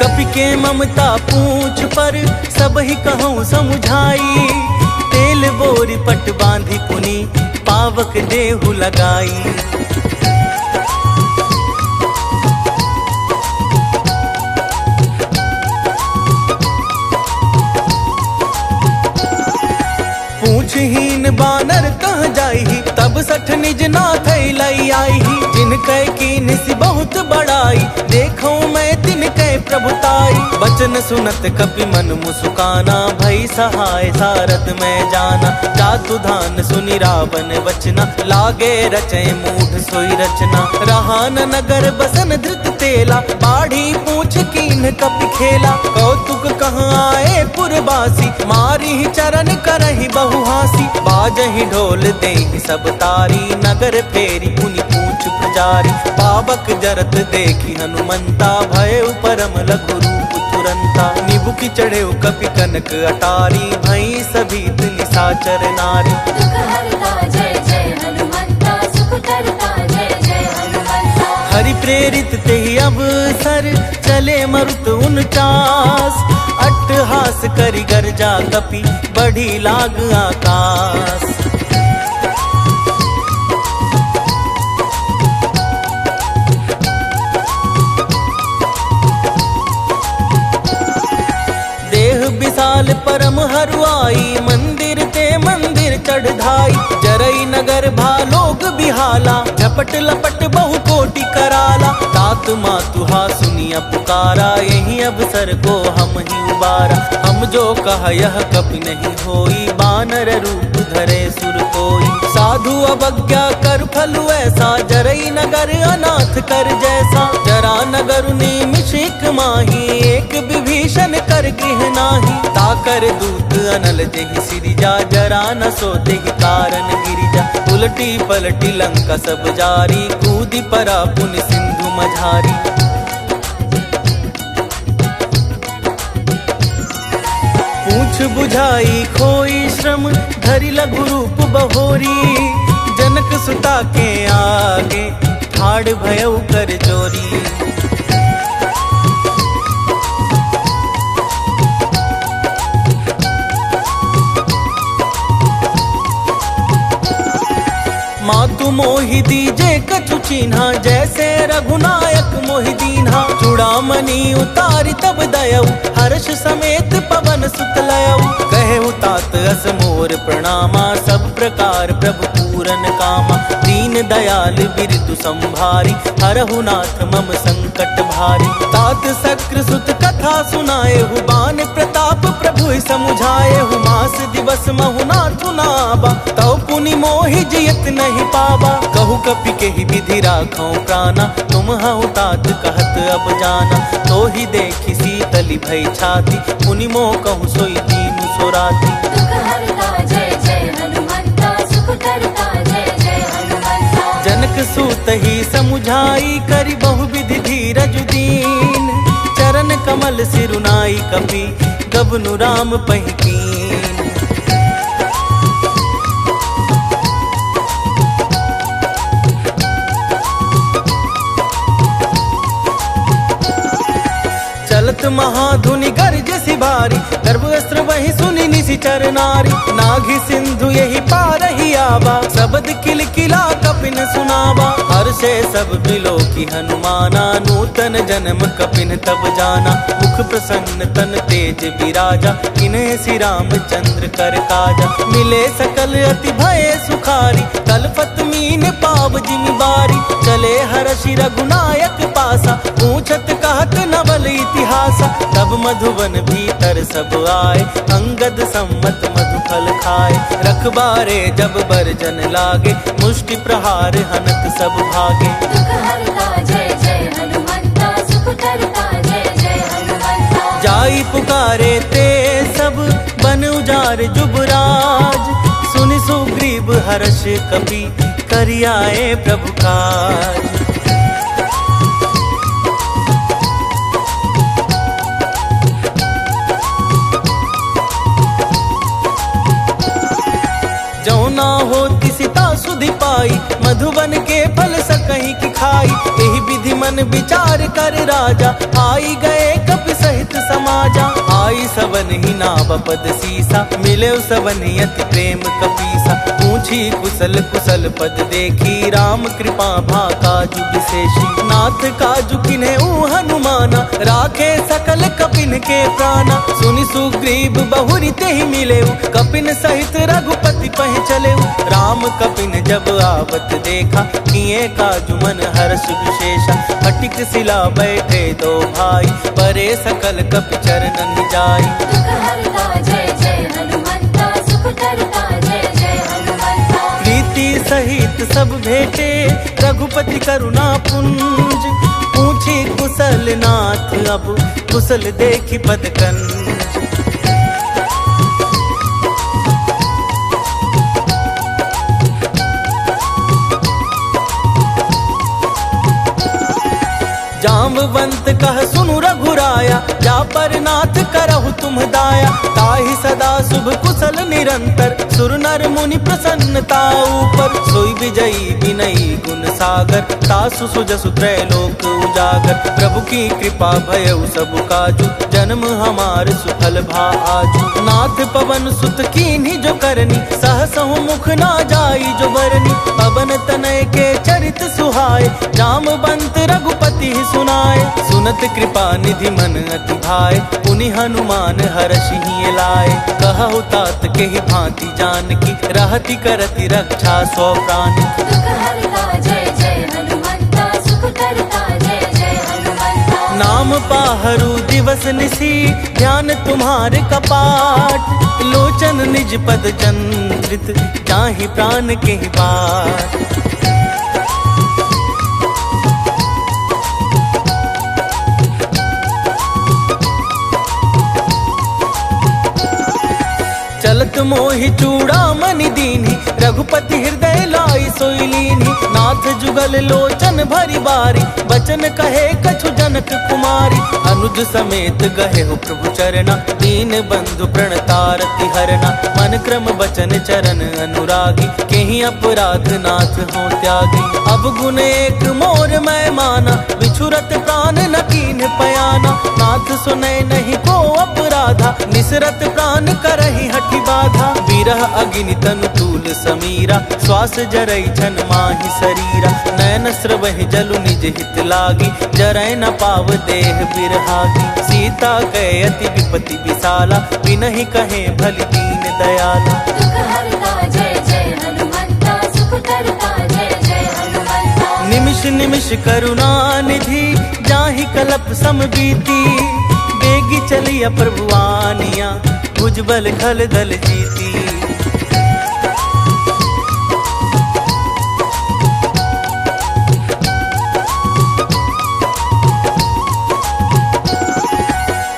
Speaker 1: कपि के ममता पूछ पर, सब ही कहूँ समुझाई। तेल बोरी पट बांधी पुनी, पावक देहु लगाई। पूछहीन बानर कह जाई, तब सठ निज नाथ लई आई। जिन कै कीन सि बहुत बड़ाई, देखो मैं तिन कै प्रभुताई। बचन सुनत कपि मन मुसुकाना, भई सहाय सारथ में जाना। जातु धान सुनि रावण वचना, लागे रचय मूढ़ सोई रचना। रहा न नगर बसन धृत तेला, बाढ़ी पूछ कीन कपि खेला। कौतुक कहाँ आए पुरवासी, मारी चरण करहि बहुहासी। बाजहि ढोल देहि सब तारी, नगर फेरी पुनि पूछ पुजारी। पावक जरत देखी हनुमंता, भयउ परम लघु रूप तुरंता। निबुकि चढ़ेउ कपि कनक अटारी, भई सभीत निशाचर नारी।
Speaker 2: दुख हरता जय जय हनुमंता, सुख करता जय जय हनुमंता।
Speaker 1: हरि प्रेरित तेहि अवसर, चले मरुत 49। अट्टहास करि गर्जा कपि, बढ़ी लाग आकाश। विशाल परम हरुआई, मंदिर ते मंदिर चढ़ धाई। जरई नगर भालोग बिहाला, झपट लपट बहु कोटि कराला। तात मातुहा सुनिया पुकारा, यही अवसर को हम ही उबारा। हम जो कहा यह कपि नहीं होई, बानर रूप धरे सुर कोई। साधु अवज्ञा कर फलु ऐसा, जरई नगर अनाथ कर जैसा। जरा नगर निमिषिक माही, एक विभीषण कर गृह नाही। ताकर दूत अनल जेहि सिरिजा, जरा न सो तेहि कारण गिरिजा। उलटी पलटी लंका सब जारी, कूदि परा पुनि सिंधु मझारी। पूछ बुझाई खोई श्रम, धरि लघु रूप बहोरी। जनक सुता के आगे, ठाड़ भयउ कर जोरी। मातु मोहि दीजे कछु चिन्हा, जैसे रघुनायक मोहि दीन्हा। चूड़ामणि उतारि तब दयऊ, हर्ष समेत पवन सुत लयऊ। कहेउ तात अस मोर प्रणामा, सब प्रकार प्रभु पूरन कामा। दीन दयाल बिरतु संभारी, हरहु नाथ मम संकट संकट भारी। तात शक्र सुत कथा सुनाए हु, बान प्रताप प्रभु समुझाए हु। मास दिवस महु नाथु नाबा, तौ पुनि मोहि जियत नहीं पाबा। कहु कपि के ही विधि राखौ प्राणा, तुम हऊ तात कहत अब जाना। तो ही देखी शीतली भई छाती, पुनि मोह कहु सोई दीनु सोराती।
Speaker 2: दुख हरता जय जय हनुमंता, सुख करता जय जय हनुमंता।
Speaker 1: जनक सूत ही समुझाई, करि बहु विधि धीरज दीन। चरण कमल सिरुनाई कपि, गबनु राम पहिकीन। चलत महाधुनि गर्ज सिबारी, गर्भ अस्त्र वही सुनि निशिचर नारी। नाघि सिंधु यही पार ही आबा, शब्द किल किला कपिन सुनावा। हर्षे सब बिलो की हनुमाना, नूतन जन्म कपिन तब जाना। मुख प्रसन्न तन तेज विराजा, किन्हे श्री रामचंद्र कर काजा। मिले सकल अति भय सुखारी, तलफत मीन पाव जिमि बारी। चले हर्षि रघुनायक पासा, पूछत कहत नवल इतिहासा। तब मधुवन भीतर सब आए, अंगद सम्मत मधुफल खाए। रखबारे जब बरजन लागे, मुष्टि प्रहार हनत सब भागे।
Speaker 2: दुख हरता जय जय हनुमंता, सुख करता जय जय हनुमंता।
Speaker 1: जाई पुकारे ते सब, बन उजार जुबराज। सुनि सुग्रीव हर्ष कपि, करियाए प्रभु काज। जौना होती सीता सुधि पाई, मधुबन के फल सकहीं की खाई। एहि विधि मन विचार कर राजा, आई गए कपि सहित समाजा। आई सवन ही नाव पद सीसा, मिले सवन ही अति प्रेम कपीसा। पूछी कुशल कुशल पद देखी, राम कृपा भा काजु विशेषी। नाथ काजु किन्हे ऊ हनुमाना, राखे सकल कपिन के प्राणा। सुनि सुग्रीव बहुरी तेहि मिले, कपिन सहित रघुपति पह चले। राम कपिन जब आवत देखा, किए काजु मन हर्ष विशेषा। फटिक सिला बैठे दो भाई, परे सकल कपि चरणन जाई।
Speaker 2: दुख हरता जय जय हनुमंता, सुख करता जय जय हनुमंता।
Speaker 1: प्रीति सहित सब भेटे, रघुपति करुणा पुंज। पूछी कुशल नाथ अब, कुशल देखी पद कंज। जाम्बवंत कह सुनु रघुराया, जा पर नाथ करहु तुम दाया। ताहि सदा शुभ कुशल निरंतर, सुर नर मुनि प्रसन्नता ऊपर। सोई विजयी विनयी गुण सागर, तासु सुजसु त्रैलोक उजागर। प्रभु की कृपा भयउ सब काजू, जन्म हमार सुफल भा आजू। नाथ पवन सुत कीन्ही जो करनी, सहसहु मुख ना जाई जो बरनी। पवन तनय के चरित सुहाए, जामवंत रघुपति सुनाए। सुनत कृपा निधि मन अति भाए, पुनि हनुमान हर्षि लाए। कहु तात के ही भांति जानकी, रहति करति रक्षा सौ प्राणी।
Speaker 2: दुख हरता जय जय हनुमंता, सुख करता जय जय हनुमंता।
Speaker 1: नाम पाहरु दिवस निसी, ध्यान तुम्हारे कपाट। लोचन निज पद चंद्रित, जाहि प्राण के ही बाट। चलत मोहि चूड़ामणि दीन्ही, रघुपति हृदय लाई सोई लीन्ही। नाथ जुगल लोचन भरी बारी, बचन कहे कछु जनक कुमारी। अनुज समेत गहे हो प्रभु चरना, दीन बंधु प्रणतारति हरना। मन क्रम बचन चरण अनुरागी, केहि अपराध नाथ हो त्यागी। अब गुण एक मोर मैं माना, बिछुरत प्राण न कीन्ह पयाना। नाथ सुनय नहीं को अपराधा, निसरत प्राण करहि हठि बाधा। विरह अग्नि तनु तूल समीरा, श्वास जरई छन माहि शरीरा। नयन स्रवहि जलु निज हित लागी, जरय न पाव देह बिरहागी। सीता गए अति विपति विशाला, बिनहि कहे भलि दीन दयाला।
Speaker 2: दुख हरता जय जय हनुमंता, सुख करता जय जय हनुमंता।
Speaker 1: निमिष निमिष करुणा निधि, जाहि नाही कलप सम बीती, बेगी चलिया प्रभुआनिया, भुजबल खल दल जीती।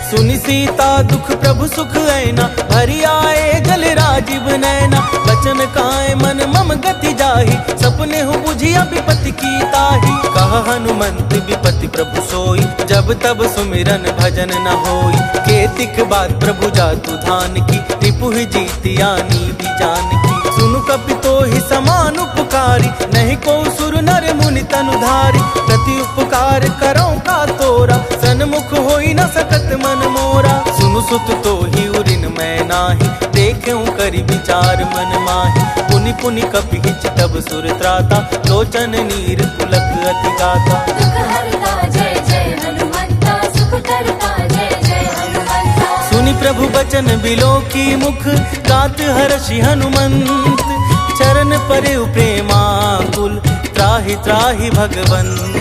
Speaker 1: सुनि सीता दुख प्रभु सुख ऐना, भरी आए जल राजीव नैना। बचन काए मन मम गति जाहि, सपने हो बुझिया विपत्ति की ताहि। कहा हनुमंत विपत्ति प्रभु सोई, जब तब सुमिरन भजन न होई। केतिक बात प्रभु जातु धान की, रिपु जीतियानी भी जान की। सुनु कपि तोहि समान उपकारी, नहीं को सुर नर मुनि तनुधारी। प्रति उपकार करो का तोरा, सन्मुख होई न सकत मन मोरा। सुनु सुत तोहि उरिन मैं नाही, देखें करि विचार मन माहि। पुनि पुनि कपि हिच तब सुर त्राता, लोचन नीर पुलक अति गाता।
Speaker 2: दुख हरता जय जय हनुमंता, सुख करता जय जय हनुमंता।
Speaker 1: सुनि प्रभु बचन बिलो की मुख, गात हर्षि हनुमंत। चरण परे प्रेमाकुल, त्राहि त्राहि भगवंत।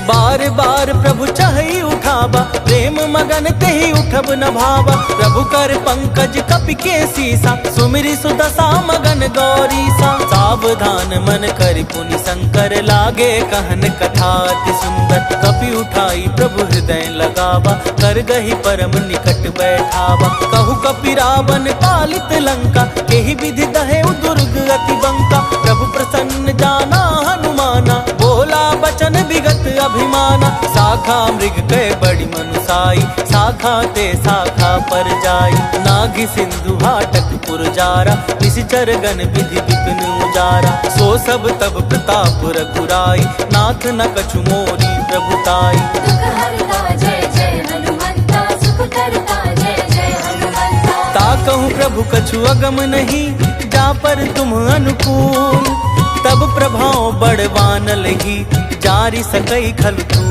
Speaker 1: बार बार प्रभु चाहि उठावा, प्रेम मगन तेहि उठब न भावा। प्रभु कर पंकज कपि के सीसा, सुमिरि सुदशा मगन गौरीसा। सावधान मन करि पुनि शंकर, लागे कहन कथा अति सुंदर। कपि उठाई प्रभु हृदय लगावा, कर गहि परम निकट बैठावा। कहु कपि रावण पालित लंका, केहि विधि दहेउ दुर्ग अति बंका। प्रभु प्रसन्न जाना हनुमाना, बोला बचन विगत अभिमाना। शाखा मृग के बड़ी मनुसाई, शाखा ते शाखा पर जाई। नागि सिंधु हाटक पुरजारा, निशिचर गण विधि विपिन उजारा। सो सब तब प्रताप रघुराई, नाथ न कछु मोरी प्रभुताई।
Speaker 2: दुख हरता जय जय हनुमंता, सुख करता जय जय हनुमंता।
Speaker 1: ताकहु प्रभु कछु अगम नहीं, जा पर तुम अनुकूल। तब प्रभाव बड़वान लगी, जारी सकई खल तूल।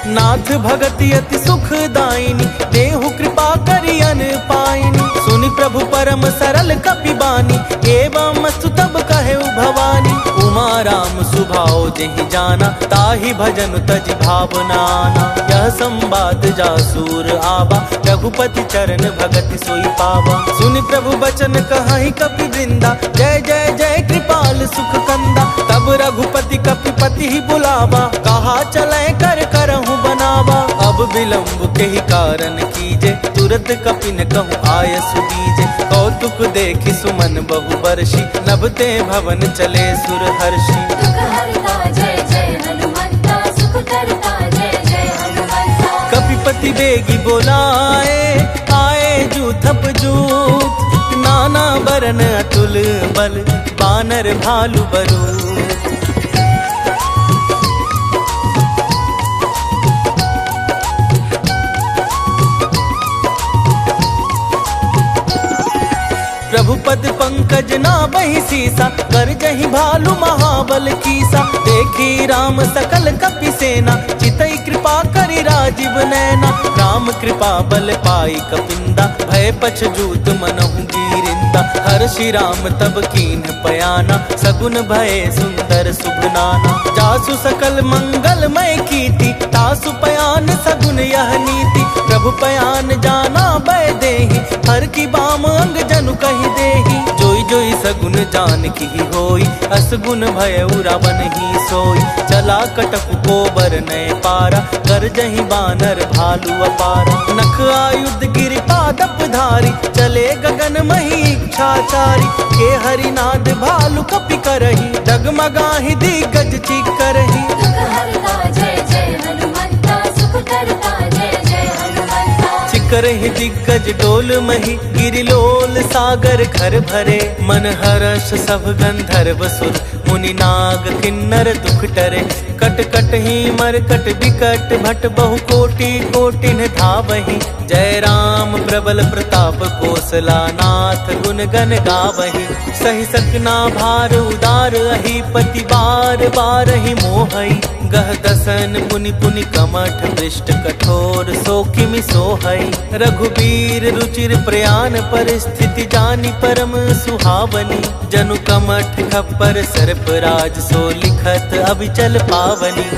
Speaker 1: नाथ भगति अति सुख दायिनी, देहु कृपा करि अन पाइनी। सुनि प्रभु परम सरल कपि बानी, एवं सुतब कहेउ भवानी। उमा राम सुभाव जेहि जाना, ताहि भजन तजि भावना आना। यह संवाद जासूर आवा, रघुपति चरण भगति सोई पावा। सुनि प्रभु बचन कहाहि कपि वृंदा, जय जय जय कृपाल सुख कंदा। तब रघुपति कपि पति ही बुलावा, कहा चलै कर करहु बनावा। अब विलंब के ही कारण कीजे, तुरत कपि न कहूँ आय सुदीजे। कौतुक देखि सुमन बहु बरषि, नभते भवन चले सुर हर्षि।
Speaker 2: दुख हरता जय जय हनुमंता, सुख करता जय जय हनुमंता।
Speaker 1: कपिपति बेगी बोलाए, आए जूथप जूथ। नाना बरन अतुल बल, बानर भालु बरूथ। प्रभु पद पंकज ना बहि सीसा, कर जहि भालु महाबल कीसा। देखी राम सकल कपि सेना, चितई कृपा करि राजीव नैना। राम कृपा बल पाई कपिंदा, भय पछ जूत मनहु गिरिंदा। हर्षि राम तब कीन्ह पयाना, सगुन भय सुंदर शुभ नाना। जासु सकल मंगलमय कीर्ति, तासु पयान सगुन यह नीति। प्रभु पयान जाना भय देहि, हर की बाम अंग जनु कहि देहि। जोई जोई सगुन जान की होई, असगुन भय रावण ही सोई। चला कटक को बर नय पारा, कर जहि बानर भालु अपारा। नख आयुध गिर पादप धारी, चले गगन मही इच्छाचारी। के हरिनाद भालु कपि करही, डगमगाहि दिग्गज चिक करही।
Speaker 2: दुख हरता जय जय हनुमंता, सुख करता जय जय हनुमंता।
Speaker 1: चिकरहि दिग्गज डोल मही, गिरिलोल सागर घर भरे। मन हर्ष सब गंधर्व सुर, मुनि नाग किन्नर दुख टरे। कट कट ही मरकट बिकट भट बहु कोटि कोटिन धावहि। जय राम प्रबल प्रताप कोसला नाथ गुण गन गावहि। सही सकना भार उदार अहि पति बार बार ही मोहई। गह दसन पुनि पुनि कमठ पृष्ठ कठोर सो किमि सोहई। रघुबीर रुचिर प्रयान परिस्थिति जानि परम सुहावनी। जनु कमठ खप्पर सर्पराज सो लिखत अभिचल पावनी।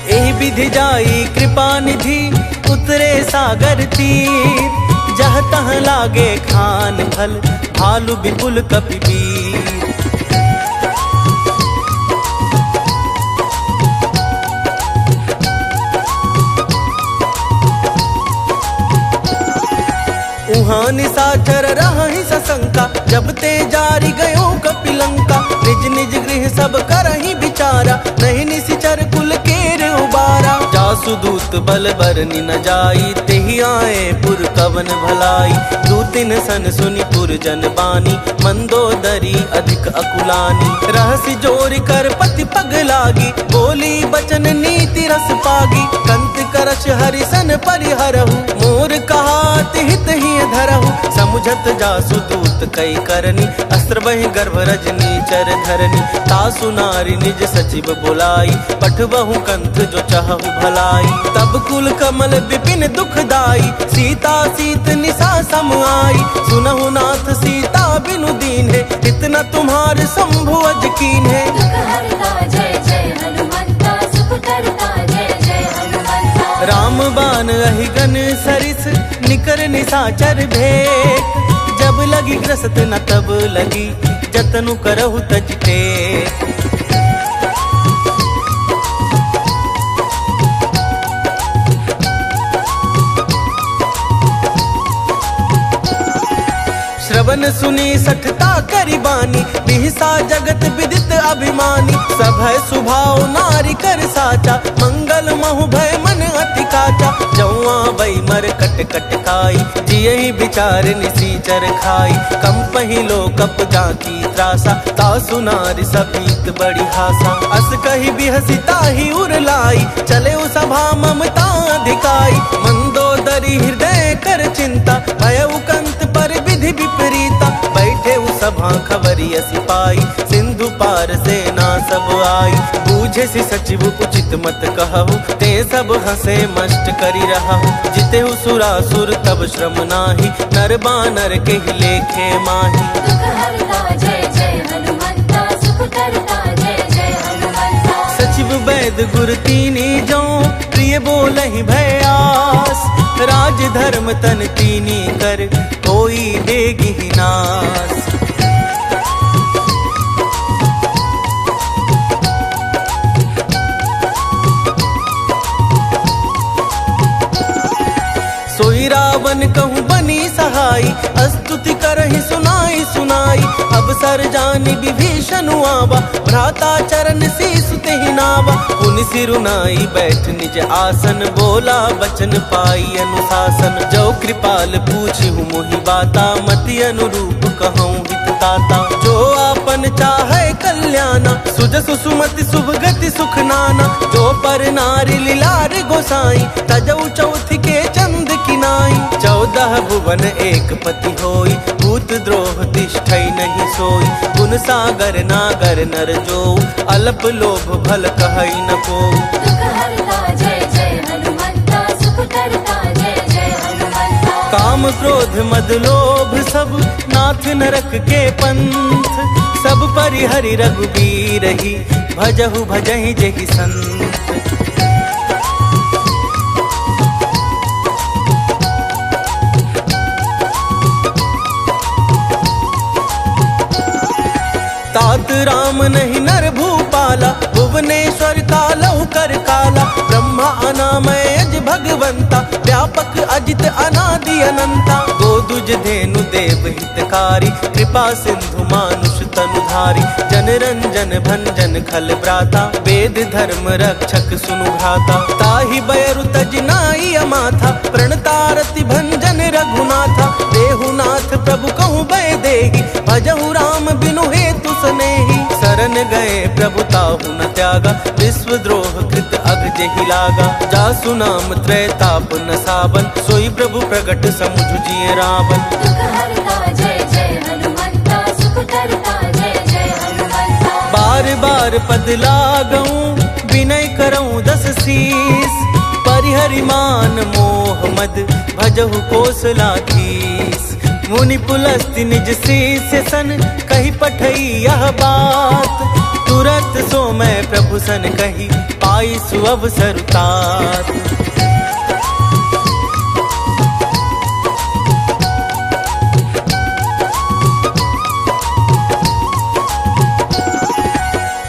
Speaker 1: एहि विधि जाई कृपा निधि उतरे सागर तीर। जह तह लागे खान फल भालु विपुल कपिवीर। उहाँ निशाचर रहहि सशंका जब ते जारी गयो कपिलंका। निज निज गृह सब करहि विचारा नहीं निशिचर कुल केर उबारा। जासु दूत बल बरनि न जाई तेहि आए पुर कवन भलाई। दूतिन सन सुनि पुर जन बानी मंदोदरी अधिक अकुलानी। रहसि जोरि कर पति पग लागी बोली बचन नीति रस पागी। कंत करश हरिसन परिहरहु मोर कहात हित ही धरहु। समुझत जासु दूत कई करनी अस्त्र बहि गर्भ रजनी चर धरनी। तासु नारी निज सचिव बुलाई पठबहु कंठ जो चाहु भलाई। तब कुल कमल विपिन दुखदाई सीता सीत निशा सम आई। सुनहु नाथ सीता बिनु दीन है इतना तुम्हार शंभु अज कीन है।
Speaker 2: दुख हरता जय जय हनुमंता सुख करता जय जय हनुमंता।
Speaker 1: राम बान अहिगन सरिस निकर निशाचर भेंट। जब लगी ग्रस्त न तब लगी जतनु करहु तज टेक। श्रवण सुनी सठता करि बानी बिहसा जगत विदित अभिमानी। सभय सुभाव नारी कर साचा मंगल महु भय मन अति काचा। जौआ बई मर कट कट खाई जियहि विचार निसीचर खाई। कंपहि लो कप जाकी त्रासा तासु नारी सभीत बड़ी हासा। अस कहि बिहसी ताहि उर लाई चले सभा ममता अधिकाई। मंदोदरी हृदय कर चिंता भयउ कंत पर विधि विपरीता। बैठे सभा खबरिय सिपाई सिंधु पार सेना सब आई। बूझे सि सचिव उचित मत कहु ते सब हंसे मष्ट करि रहु। जितेहु सुरासुर तब श्रम नाही नर बानर के लेखे माही।
Speaker 2: दुख हरता जय जय हनुमंता सुख करता जय जय हनुमंता।
Speaker 1: सचिव वैद गुर तीनी जो प्रिय बोलहि भयास। राज धर्म तन तीनी कर कोई देगी ही नास। सोई रावण कहूँ बनी सहाई स्तुति करहि सुनाई सुनाई। अब सर जानी विभीषण आवा भ्राता चरण शीस तेहि नावा। पुनि सिरुनाई बैठ निज आसन बोला बचन पाई अनुशासन। जो कृपाल पूछी हूँ मोहि बाता मति अनुरूप कहूँ हित ताता। जो आपन चाहे कल्याणा सुजसु सुमति शुभ गति सुख नाना। जो पर नारी लीलार गोसाई तजौ चौथ के चंद किनाई। 14 भुवन एक पति होई भूत द्रोह तिष्ठै नहीं सोई। गुण सागर नागर नर जो अल्प लोभ भल कहै न को।
Speaker 2: दुख हरता जय जय हनुमंता सुख करता जय जय हनुमंता।
Speaker 1: काम क्रोध मद लोभ सब नाथ नरक के पंथ। सब परिहरि रघुबीर ही भजहु भजहि जेहि संत। तात राम नहीं नर भूपाला भुवनेश्वर कालहु कर काला। ब्रह्मा अनामय अज भगवंता व्यापक अजित अनादि अनंता। गोदुज धेनु देव हितकारी कृपा सिंधु मानुष तनुधारी। जन रंजन भंजन खल भ्राता वेद धर्म रक्षक सुनु भ्राता। ताहि बयरु तज नाई अमाथा प्रणतारति भंजन रघुनाथा। देहुनाथ प्रभु कहूँ बय देहि भजहु राम बिनु हेतु स्नेही। शरण गए प्रभु ताहु न त्यागा विश्व द्रोह ही लागा। जासु नाम त्रैताप न सावन, सोई प्रभु प्रगट समुझ जिए रावण।
Speaker 2: दुख हरता जय जय हनुमंता, सुख करता जय जय हनुमंता।
Speaker 1: बार बार पद लागऊं, विनय करऊं दस शीस। परिहरि मान मोह मद, भजहु कोसलाधीस। मुनि पुलस्ति निज शीस सन, कही पठई यह बात। तुरत सो मैं प्रभु सन कही, पाई सुअवसर तात।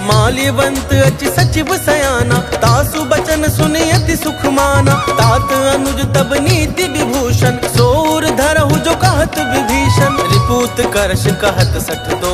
Speaker 1: माल्यवंत अचि सचिव सयाना, तासु बचन सुनि अति सुख माना। तात अनुज तब नीति विभूषण, सोर धरहु जो कहत विभीषण। रिपुत करश कहत सठ दो,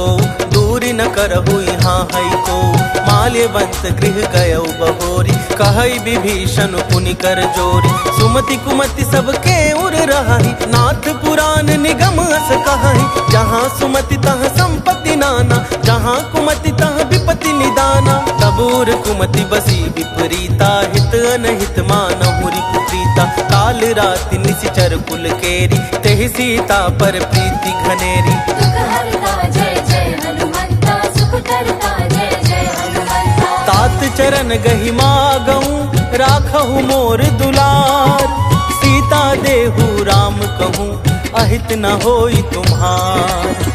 Speaker 1: दूरी न करहु यहाँ है को। माल्यवंत गृह गयौ बहोरी, कहई विभीषण पुनि कर जोरी। सुमति कुमति सबके उर रही, नाथ पुराण निगम अस कहई। जहाँ सुमति तहाँ संपत्ति नाना, जहाँ कुमति तहाँ विपत्ति निदाना। तबूर कुमति बसी विपरीता, हित अनहित मानहु रिपुप्रीता। काल राति निशिचर कुल केरी, तेहि सीता पर प्रीति घनेरी।
Speaker 2: दुख हरता जय जय हनुमंता, सुख करता जय जय हनुमंता।
Speaker 1: तात चरण गहि मागऊं, राखहु मोर दुलार। सीता देहु राम कहूँ, अहित न होई तुम्हार।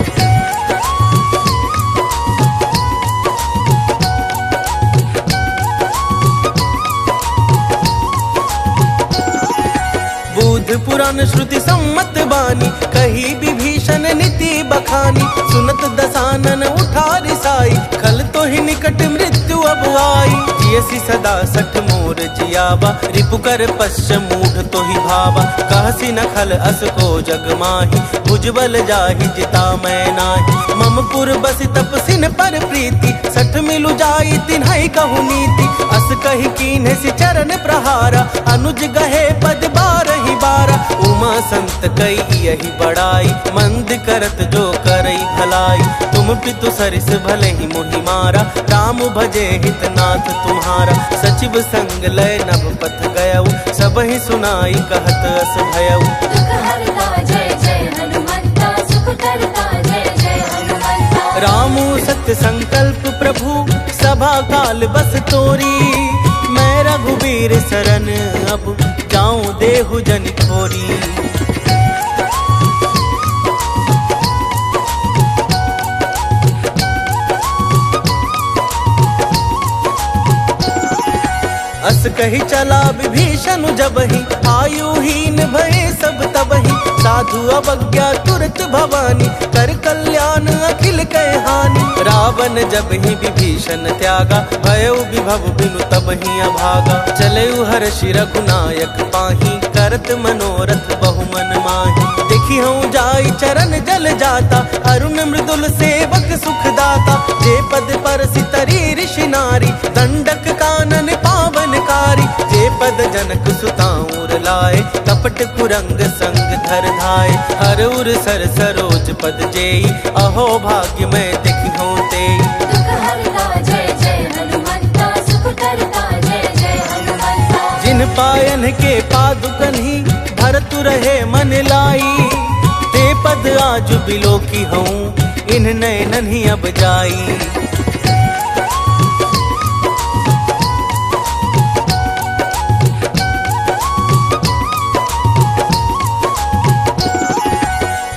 Speaker 1: बुध पुराण श्रुति सम्मत बानी, कही विभीषण नीति बखानी। सुनत दसानन उठा रिसाई, खल तो ही निकट मृत्यु अब आई। जियसि सदा सठ मोर जियावा, रिपु कर पश्च मूढ़ तो ही भावा। कहसी न खल अस को जग माही, भुजबल जाहि जिता मैं नाही। मम पुर बसि तपसिन पर प्रीति, सठ मिलु जाई तिन्है कहु नीति। अस कही कीन्हे सि चरण प्रहारा, अनुज गहे पद बारहि बारा। उमा संत कई यही बड़ाई, मंद करत जो करई भलाई। तुम पितु सरिस भले ही मोहि मारा, राम भजे हित नाथ तुम्हारा। सचिव संग लय नभ पथ गयऊ, सबहि सुनाई कहत अस भयऊ।
Speaker 2: दुख हरता जय जय हनुमंता, सुख करता जय जय हनुमंता।
Speaker 1: रामु सत्य संकल्प प्रभु, सभा काल बस तोरी। मैं रघुबीर सरन अब, जाऊं देहु जन खोरी। अस कही चला विभीषण जबहि, आयुहीन भये सब तबहि। साधु अवज्ञा तुरत भवानी, कर कल्याण अखिल कह हानि। रावण जब ही विभीषण त्यागा, भयउ विभव बिनु तबहि अभागा। चलऊ हर्षि रघुनायक पाही, करत मनोरथ बहु मन माही। देखी हूँ जाई चरण जल जाता, अरुण मृदुल सेवक सुखदाता। जे पद पर सितरी ऋषि नारी, दंडक कानन पावनकारी। जे पद जनक सुताऊर लाए, कपट कुरंग संग धर धाय। हर उर सर सरोज पद जेई, अहो भाग्य मैं देखी हूँ तेई।
Speaker 2: दुख हरता जय जय हनुमंता, सुख करता जय जय हनुमंता।
Speaker 1: जिन पायन के पादुकन ही, भरतु रहे मन लाई। ते पद आज बिलो की हूँ, इन नैनन ही अब जाई।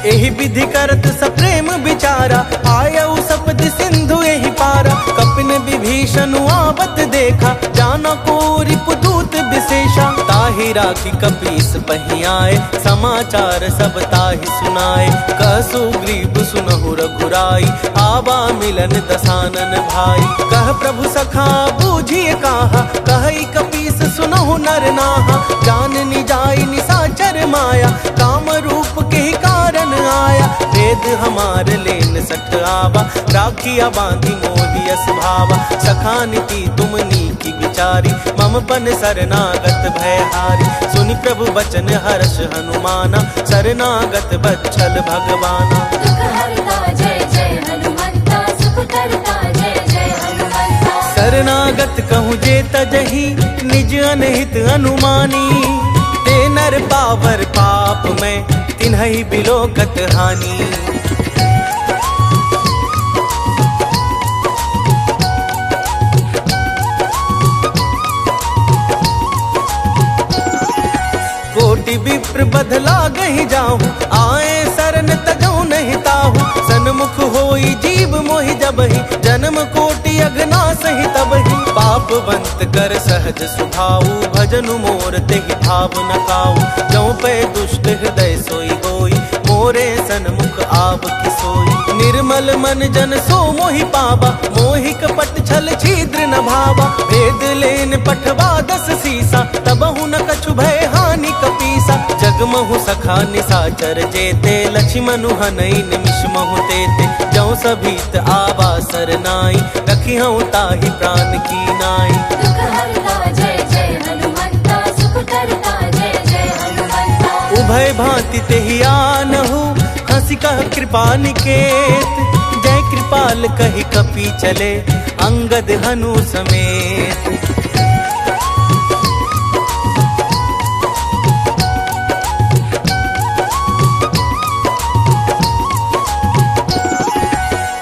Speaker 1: एहि विधि करत सप्रेम विचारा, आयऊ सपदि सिंधु एहि पारा। कपिन विभीषण आवत देखा, जाना को रिपुदूत विशेषा। ताहि राखी कपीस पहि आए, समाचार सब ताहि सुनाए। कहसु ग्रीव सुनहु रघुराई, आवा मिलन दसानन भाई। कह प्रभु सखा बूझिए काहा, कहई कपीस सुनहु नर नाहा। जाननी जाई निसाचर माया, काम रूप के कारण आया। वेद हमार लेन सठ आवा, राखिया बांधी मोहियस भावा। सखा नीति तुम नीकी विचारी, मम पन शरणागत भयहारी। सुनि प्रभु बचन हर्ष हनुमाना, शरणागत बच्छल भगवाना।
Speaker 2: दुख हरता जय जय हनुमंता, सुख करता जय जय हनुमंता।
Speaker 1: शरणागत कहूँ जे तजहि निज अनहित अनुमानी, ते नर पावर पाप में तिन्हहि बिलोकत हानि। कोटि विप्र बदला गहि जाहु, आए शरण तजौ नहीं ताहु। सन्मुख होई जीव मोहि जबहि, जन्म कोटि अगना सहि तबहि। पापवंत कर सहज सुभाऊ, भजनु मोर तेहि भाव न काऊ। जौ पे दुष्ट हृदय सोई होई, मोरे सन्मुख आव कि सोई। निर्मल मन जन सो मोहि पावा, मोहि कपट छल छिद्र न भावा। भेद लेन पठवा 10 सीसा, तबहु न कछु भय हानि कपीसा। जगमहु सखा निसाचर जेते, लक्ष्मणु हनई निमिष महु तेते। जौ सभीत आवा सरनाई, रखिहउ ताहि प्राण की नाई।
Speaker 2: दुख हरता जय जय हनुमंता, सुख करता जय जय हनुमंता।
Speaker 1: उभय भांति तेहि आनहु, हंसी कह कृपा निकेत। जय कृपाल कहि कपि चले, अंगद हनु समेत।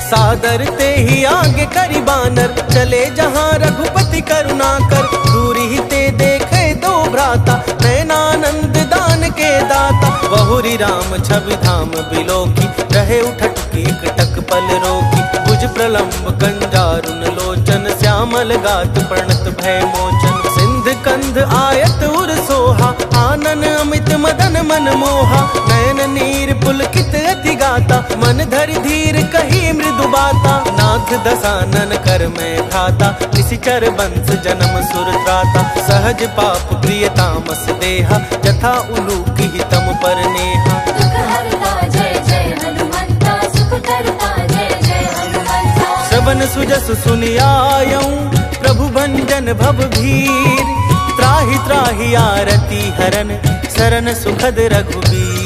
Speaker 1: सादर ते ही आगे करी बानर, चले जहाँ रघुपति करुणाकर। दूरी ही ते देखे दो भ्राता, नैनानंद दान के दाता। बहुरी राम छवि धाम बिलोकी, रहे उठट की एकटक पल रोकी। भुज प्रलंब कंजारुन लोचन, श्यामल गात प्रणत भय मोचन। सिंध कंध आयत उर सोहा, आनन अमित मदन मन मोहा। नयन नीर पुलकित अति गाता, मन धरि धीर कही मृदु बाता। नाथ दसानन कर में भ्राता, निशिचर बंस जन्म सुर त्राता। सहज पाप प्रिय तामस देहा, जथा उलूकी तम पर नेहा।
Speaker 2: दुख हरता जय जय हनुमंता, सुख करता जय जय हनुमंता।
Speaker 1: श्रवण सुजस सुनि आयऊं, प्रभु भंजन भव भीर। त्राहि त्राहि आरती हरन, शरण सुखद रघुबीर।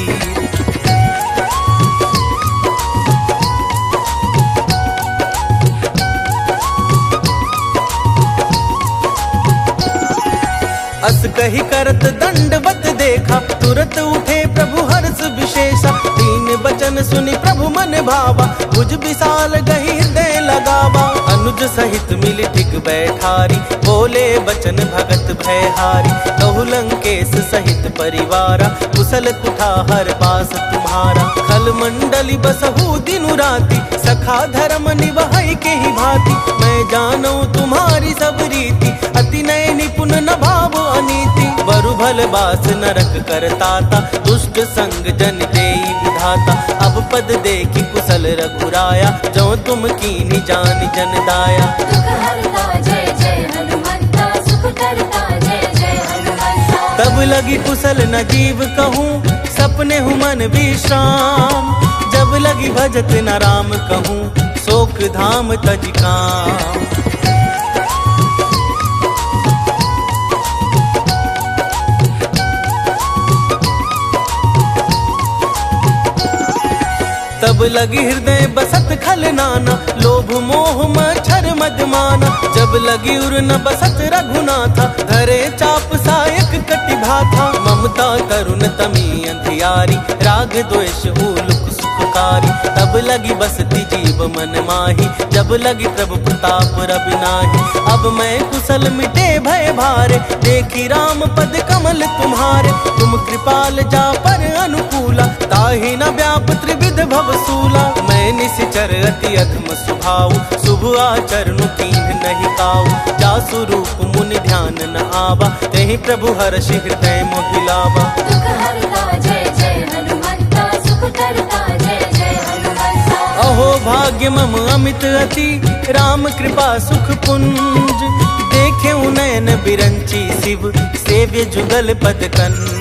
Speaker 1: अस कही करत दंडवत देखा, तुरत उठे प्रभु हर्ष विशेषा। दीन बचन सुनि प्रभु मन भावा, भुज विशाल गहि हृदय लगावा। अनुज सहित मिल टिक बैठारी, बोले बचन भगत भयहारी। कहु लंकेश सहित परिवारा, कुशल कुठार पास तुम्हारा। खल मंडली बसहु दिनु राति, सखा धर्म निवहै के ही भांति। मैं जानू तुम्हारी सब रीति, अति नय निपुण न भाव अनीति। बरु भल बास नरक करताता, दुष्ट संग जन देई विधाता। अब पद देखि कुशल रघुराया, जो तुम कीनि जानि जन दाया।
Speaker 2: दुख हरता जय जय हनुमंता, सुख करता जय जय हनुमंता।
Speaker 1: तब लगी कुशल न जीव कहूँ, सपने हूँ मन विश्राम। जब लगी भजत न राम कहूँ, शोक धाम तज काम। तब लगी हृदय बसत खल नाना, लोभ मोह मच्छर मदमाना। जब लगी उर न बसत रघुनाथा, धरे चाप सायक कटि भाथा। ममता तरुण तमी अंधियारी, राग द्वेष उलुक सुखकारी। तब लगी बसती जीव मन माही, जब लगी प्रभु प्रताप रवि नाही। अब मैं कुशल मिटे भय भारे, देखी राम पद कमल तुम्हारे। तुम कृपाल जा पर अनुकूला, ताहि न व्याप त्रिविध भवसूला। मैं निशिचर अति अधम स्वभाव, शुभ आचरणु कीन्ह नहीं काऊ। जासु रूप मुनि ध्यान न आवा, तेहि प्रभु हर्षि हृदय मोहिलावा।
Speaker 2: दुख हरता जय जय हनुमंता, सुख करता जय जय हनुमंता।
Speaker 1: अहो भाग्य मम अमित अति, राम कृपा सुख पुंज। देखे नयन बिरंची शिव, सेव्य जुगल पद कंज।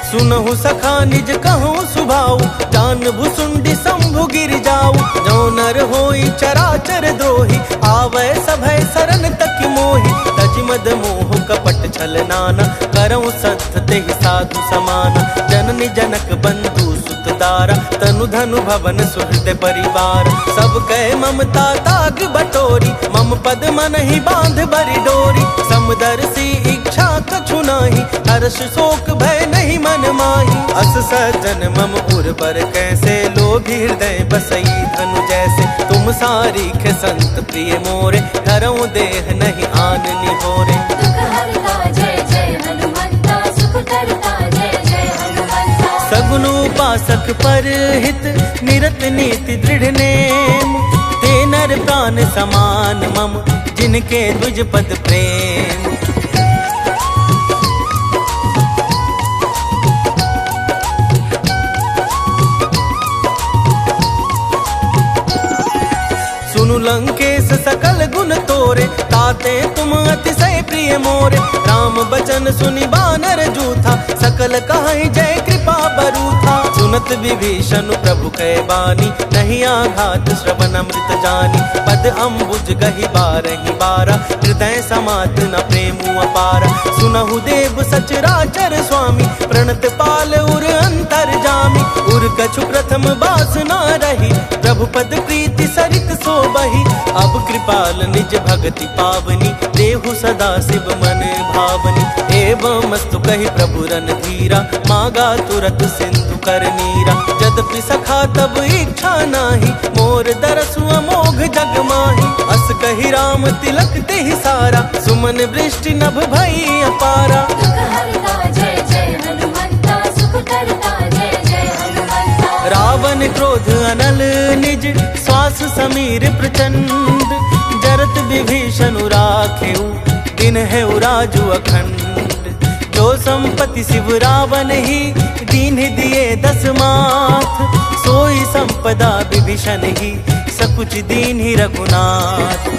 Speaker 1: सुनहु सखा निज कहूँ सुभाऊ, जान भुसुंडी शंभु गिर जाऊ। जो नर होई चराचर द्रोही, आवै सभय सरन तक मोहि। तज मद मोह कपट छल नाना, करऊं सत्य ते साधु समाना। जननी जनक बंधु सुत दारा, तनु धनु भवन सुहृद परिवार। सब कह ममता ताग बटोरी, मम पद मन ही बांध बरी डोरी। समदर्शी इच्छा कछु नाही, हर्ष शोक भय नहीं मन माही। अस सज्जन मम उर्वर कैसे, लोभी हृदय बसई धनु जैसे। तुम सारीख संत प्रिय मोरे, धरऊं देह नहीं आन निहोरे।
Speaker 2: दुख हरता जय जय हनुमंता, सुख करता जय जय हनुमंता।
Speaker 1: सगुन उपासक पर हित, निरत नीति दृढ़ नेम। ते नर प्राण समान मम, जिनके द्विज पद प्रेम। सुनु लंकेश सकल गुण तोरे, ताते तुम अतिशय प्रिय मोरे। राम बचन सुनि बानर जूथा, सकल कहाई जय कृपा बरूथा। सुनत विभीषण प्रभु कै बानी, नहीं आघात श्रवण अमृत जानी। पद अम्बुज गहि बारहि बारा, हृदय समात न प्रेम अपारा। सुनहु देव सचराचर स्वामी, प्रणत पाल उर अंतर जामी। उर कछु प्रथम बासना रही, प्रभु पद प्रीति सरित सो बही। अब कृपाल निज भगति पावनी, देहु सदा शिव मन भावनी। एवं मस्तु कहि प्रभु रणधीरा, मागा तुरत सिंधु कर नीरा। यद्यपि सखा तब इच्छा नाही, मोर दरसु अमोघ जग माही। अस कहि राम तिलक तेहि सारा, सुमन वृष्टि नभ भई अपारा।
Speaker 2: दुख हरता जय जय हनुमंता, सुख करता जय जय हनुमंता।
Speaker 1: रावण क्रोध अनल निज, श्वास समीर प्रचंड। जरत विभीषण राखेउ, दिन है राजु अखंड। जो संपत्ति शिव रावण ही, दीन्ह दिए 10 माथ। सोई संपदा विभीषण ही, सकुच दीन्हि रघुनाथ।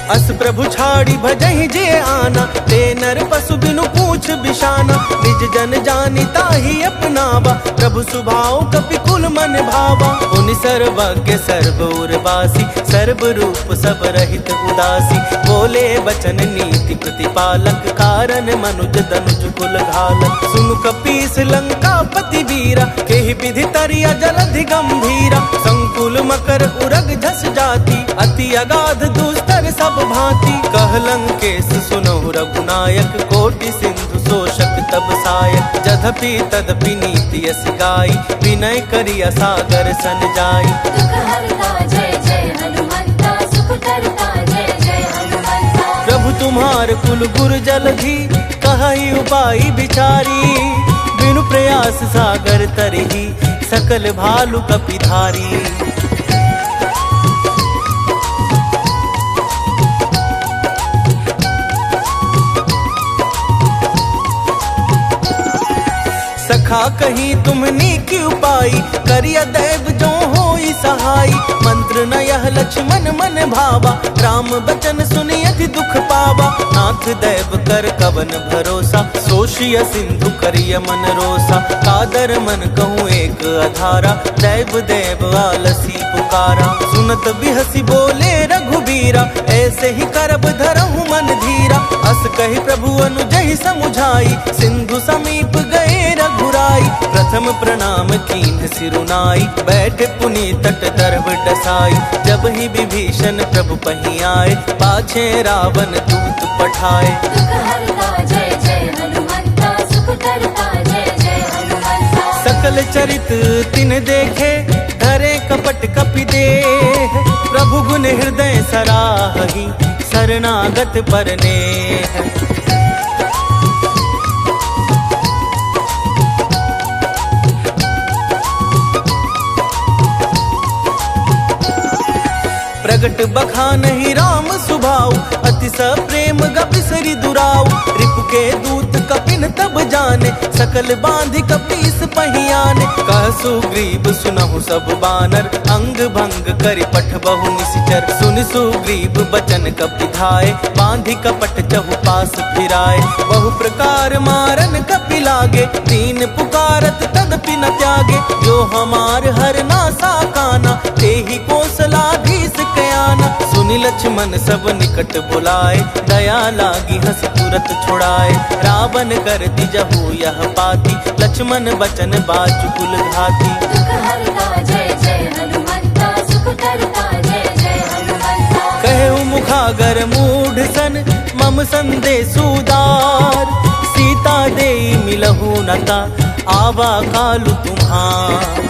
Speaker 1: अस प्रभु छाड़ी भजहि जे आना, ते नर पशु बिनु पूछ बिशाना। निज जन जानि ताहि अपनावा, प्रभु सुभाव कपि कुल मन भावा। उनि सर्वज्ञ सर्व उर्वासी, सर्व रूप सब रहित उदासी। बोले बचन नीति प्रतिपालक, कारण मनुज तनुज कुल घालक। सुनु कपीस लंकापति वीरा, केहि विधि तरिया जलधि गंभीरा। संकुल मकर उरग झस जाति, अति अगाध दुस्तर सब भांति। कह लंकेश सुनहु रघुनायक, कोटि सिंधु शोषक तब सायक। जधपि तदपि नीति यस गाई, विनय करिया सागर सन जाई।
Speaker 2: दुख हरता जय जय हनुमंता, सुख करता जय जय हनुमंता।
Speaker 1: प्रभु तुम्हार कुल गुर जलधि, कहई उपाय बिचारी। बिनु प्रयास सागर तरही, सकल भालु कपिधारी। सखा कहीं तुमने की उपाय, करिया दैव जो होई सहाय। मंत्र न यह लक्ष्मण मन भावा, राम बचन सुनि अति दुख पावा। नाथ दैव कर कवन भरोसा, सोशिय सिंधु करिय मन रोसा। कादर मन कहूँ एक अधारा, दैव देव आलसी पुकारा। सुनत बिहसी बोले रघुबीरा, ऐसे ही करब धरहु मन धीरा। अस कहि प्रभु अनुजहि समुझाई, सिंधु समीप गए रघुराई। प्रथम प्रणाम कीन्ह सिरुनाई, बैठे पुनि तट दर्भ डसाई। जब ही विभीषण प्रभु पही आए, पाछे रावण दूत पठाए।
Speaker 2: दुख हरता जय जय हनुमंता, सुख करता जय जय हनुमंता।
Speaker 1: सकल चरित तिन देखे, धरे कपट कपि देह। प्रभु गुण हृदय सराहहि, शरणागत पर नेह। प्रगट बखानहि राम सुभाऊ, अति स प्रेम गपिसरि दुराऊ। रिपु के दूत कपिन तब जाने, सकल बांधि कपीस पहियान। कह सुग्रीव सुनहु सब बानर, अंग भंग करि पठ बहु निशिचर। सुन सुग्रीव बचन कपि धाय, बांधि कपट चहु पास फिराए। बहु प्रकार मारन कपि लागे, दीन पुकारत तदपि न त्यागे। जो हमार हर नासा काना, तेहि कौशलाधीश कयाना। सुनि लक्ष्मण सब निकट बुलाए, दया लागी हंस तुरत छुड़ाए। रावण कर दिजहु यह पाती, लक्ष्मण बचन बाचुकुल घाती।
Speaker 2: दुख हरता जय जय हनुमंता, सुख करता जय जय हनुमंता।
Speaker 1: कहु मुखागर मूढ़ सन, मम संदेश उदार। सीता देई मिलहु नता, आवा कालु तुम्हार।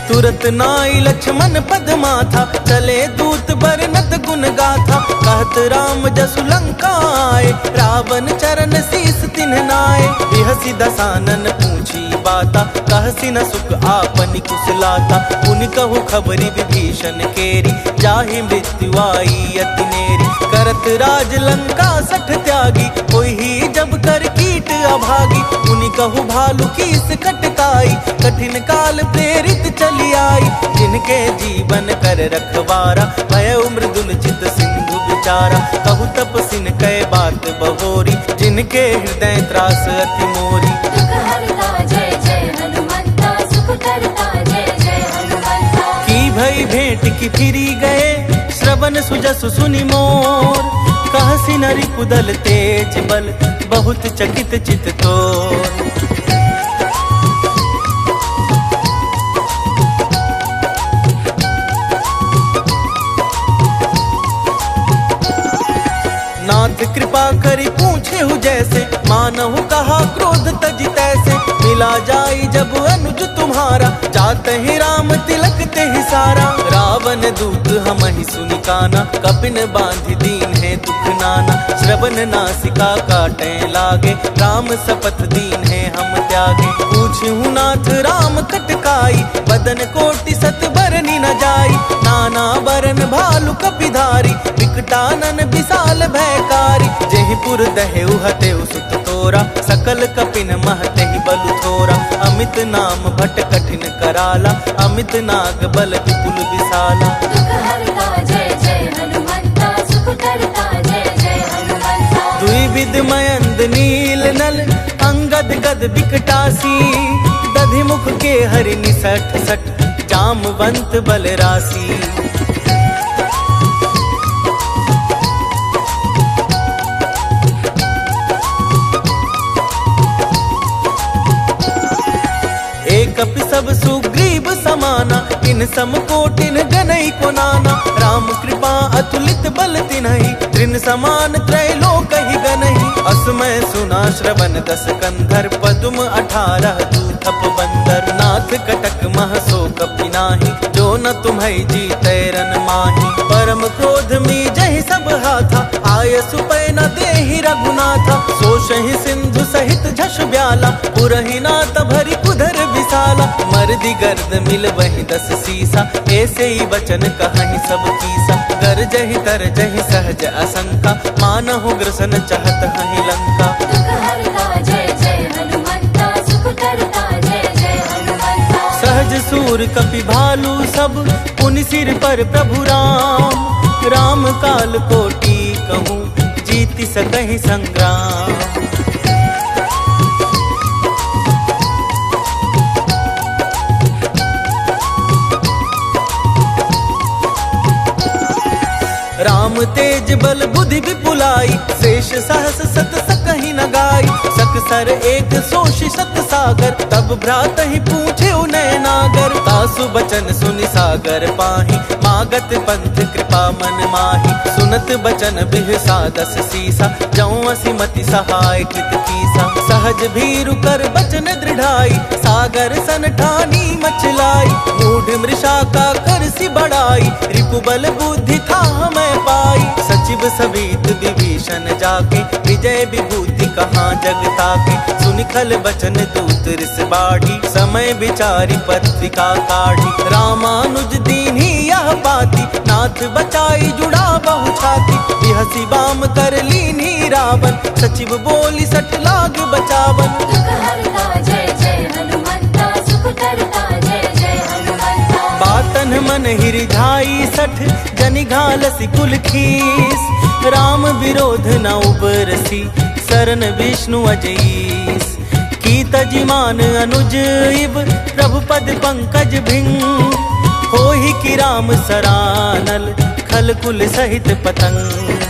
Speaker 1: तुरत नाई लक्ष्मण पद माथा, चले दूत बरनत गुण गाथा। कहत राम जसु लंका आए, रावण चरण शीस तिन्ह नाए। बिहसी दसानन पूछी बाता, कहसी न सुख आपनि कुशलाता। पुनि कहु खबरि विभीषण केरी, जाहि मृत्यु आई अति नेरी। करत राज लंका सठ त्यागी, होई जब कर कीट अभागी। पुनि कहु भालु कीस कटकाई, कठिन काल प्रेरित चली आई। जिनके जीवन कर रखवारा, भयउ मृदुल चित सिंधु विचारा। कहु तपसिन कै बात बहोरी, जिनके हृदय त्रास अति मोरी।
Speaker 2: दुख हरता जय जय हनुमंता, सुख करता जय जय हनुमंता।
Speaker 1: की भई भेंट की फिरी गए, श्रवण सुजसु सुनि मोर। कहसी नरि कुदल तेज बल, बहुत चकित चित तोर। नाथ कृपा करि पूछेहु जैसे, मानहु कहा क्रोध तजि तैसे। मिला जाई जब अनुज तुम्हारा, जातहि राम तिलक तेहि सारा। रावण दूत हमहि सुनि काना, कपिन बांधि दीन है दुख नाना। श्रवण नासिका काटे लागे, राम सपथ दीन है हम त्यागे। पूछहु नाथ राम कटकाई, बदन कोटि सत बरनि न जाई। नाना बरन भालु कपिधारी, विकटानन विशाल भयकारी। जेहि पुर दहेउ हतेउ सुत तोरा, सकल कपिन महतेहि बलु थोरा। अमित नाम भट कठिन कराला, अमित नाग बल विपुल विशाला।
Speaker 2: दुख हरता जय जय हनुमंता, सुख करता जय जय हनुमंता।
Speaker 1: दुई विध मयंद नील नल, अंगद गद बिकटासी। दधि मुख के हरि निसठ सठ, जामवंत बल रासी। कपि सब सुग्रीव समाना, इन सम कोटिन गनई को नाना। राम कृपा अतुलित बल तिन्हि, तृण समान त्रैलोक ही गनहि। असमय सुना श्रवण दस कंधर, पदुम 18 दूथप बंदर। नाथ कटक मह सो कपि नाही, जो न तुम्है जीतै रन माही। परम क्रोध मीजहि सब हाथा, आय सुपै न देहि रघुनाथा। सोषहि सिंधु सहित झस ब्याला, पुरहि नाथ भरि कुधर विशाला। मर्दि गर्द मिल वही 10 सीसा, ऐसे ही वचन कहहि सब कीसा। गरजहि तरजहि सहज असंका, मानहु ग्रसन चाहत हहि लंका।
Speaker 2: दुख हरता जय जय हनुमंता, सुख करता जय जय हनुमंता।
Speaker 1: सहज सूर कपि भालु सब, पुनि सिर पर प्रभु राम। राम काल कोटि कहूँ, जीति सकहि संग्राम। राम तेज बल बुद्धि विपुलाई, शेष सहस सत सकहि न गाई। सकसर एक सोषि सत सागर, तब भ्रात ही पूछे उनय नागर। तासु बचन सुनि सागर पाही, मागत पंथ कृपा मन माही। सुनत बचन बिहसा 10 सीसा, जौं असिमति सहाय कृत कीसा। सहज भीरु कर बचन दृढ़ाई, सागर सन ठानी मचलाई। मूढ़ मृषा का कर सी बढ़ाई, रिपुबल बुद्धि था मैं पाई। सचिव सवित विभीषण जाके, विजय विभूति कहाँ जग ताके। सुनि खल बचन दूत रिस बाढ़ी, समय विचारी पत्रिका काढ़ी। रामानुज दीन नाथ बचाई जुड़ा बहु छाती बिहसी बाम कर लीनी रावण सचिव बोली सट लाग बचावन
Speaker 2: दुख हरता जय जय हनुमंता सुख करता जय जय हनुमंता
Speaker 1: बातन मन हिरिझाई सठ जनि घालसी कुल खीस राम विरोध न उबरसी सरन विष्णु अजईस की तजिमान अनुज इब प्रभु पद पंकज भिंग होहि की राम सरानल खल कुल सहित पतंग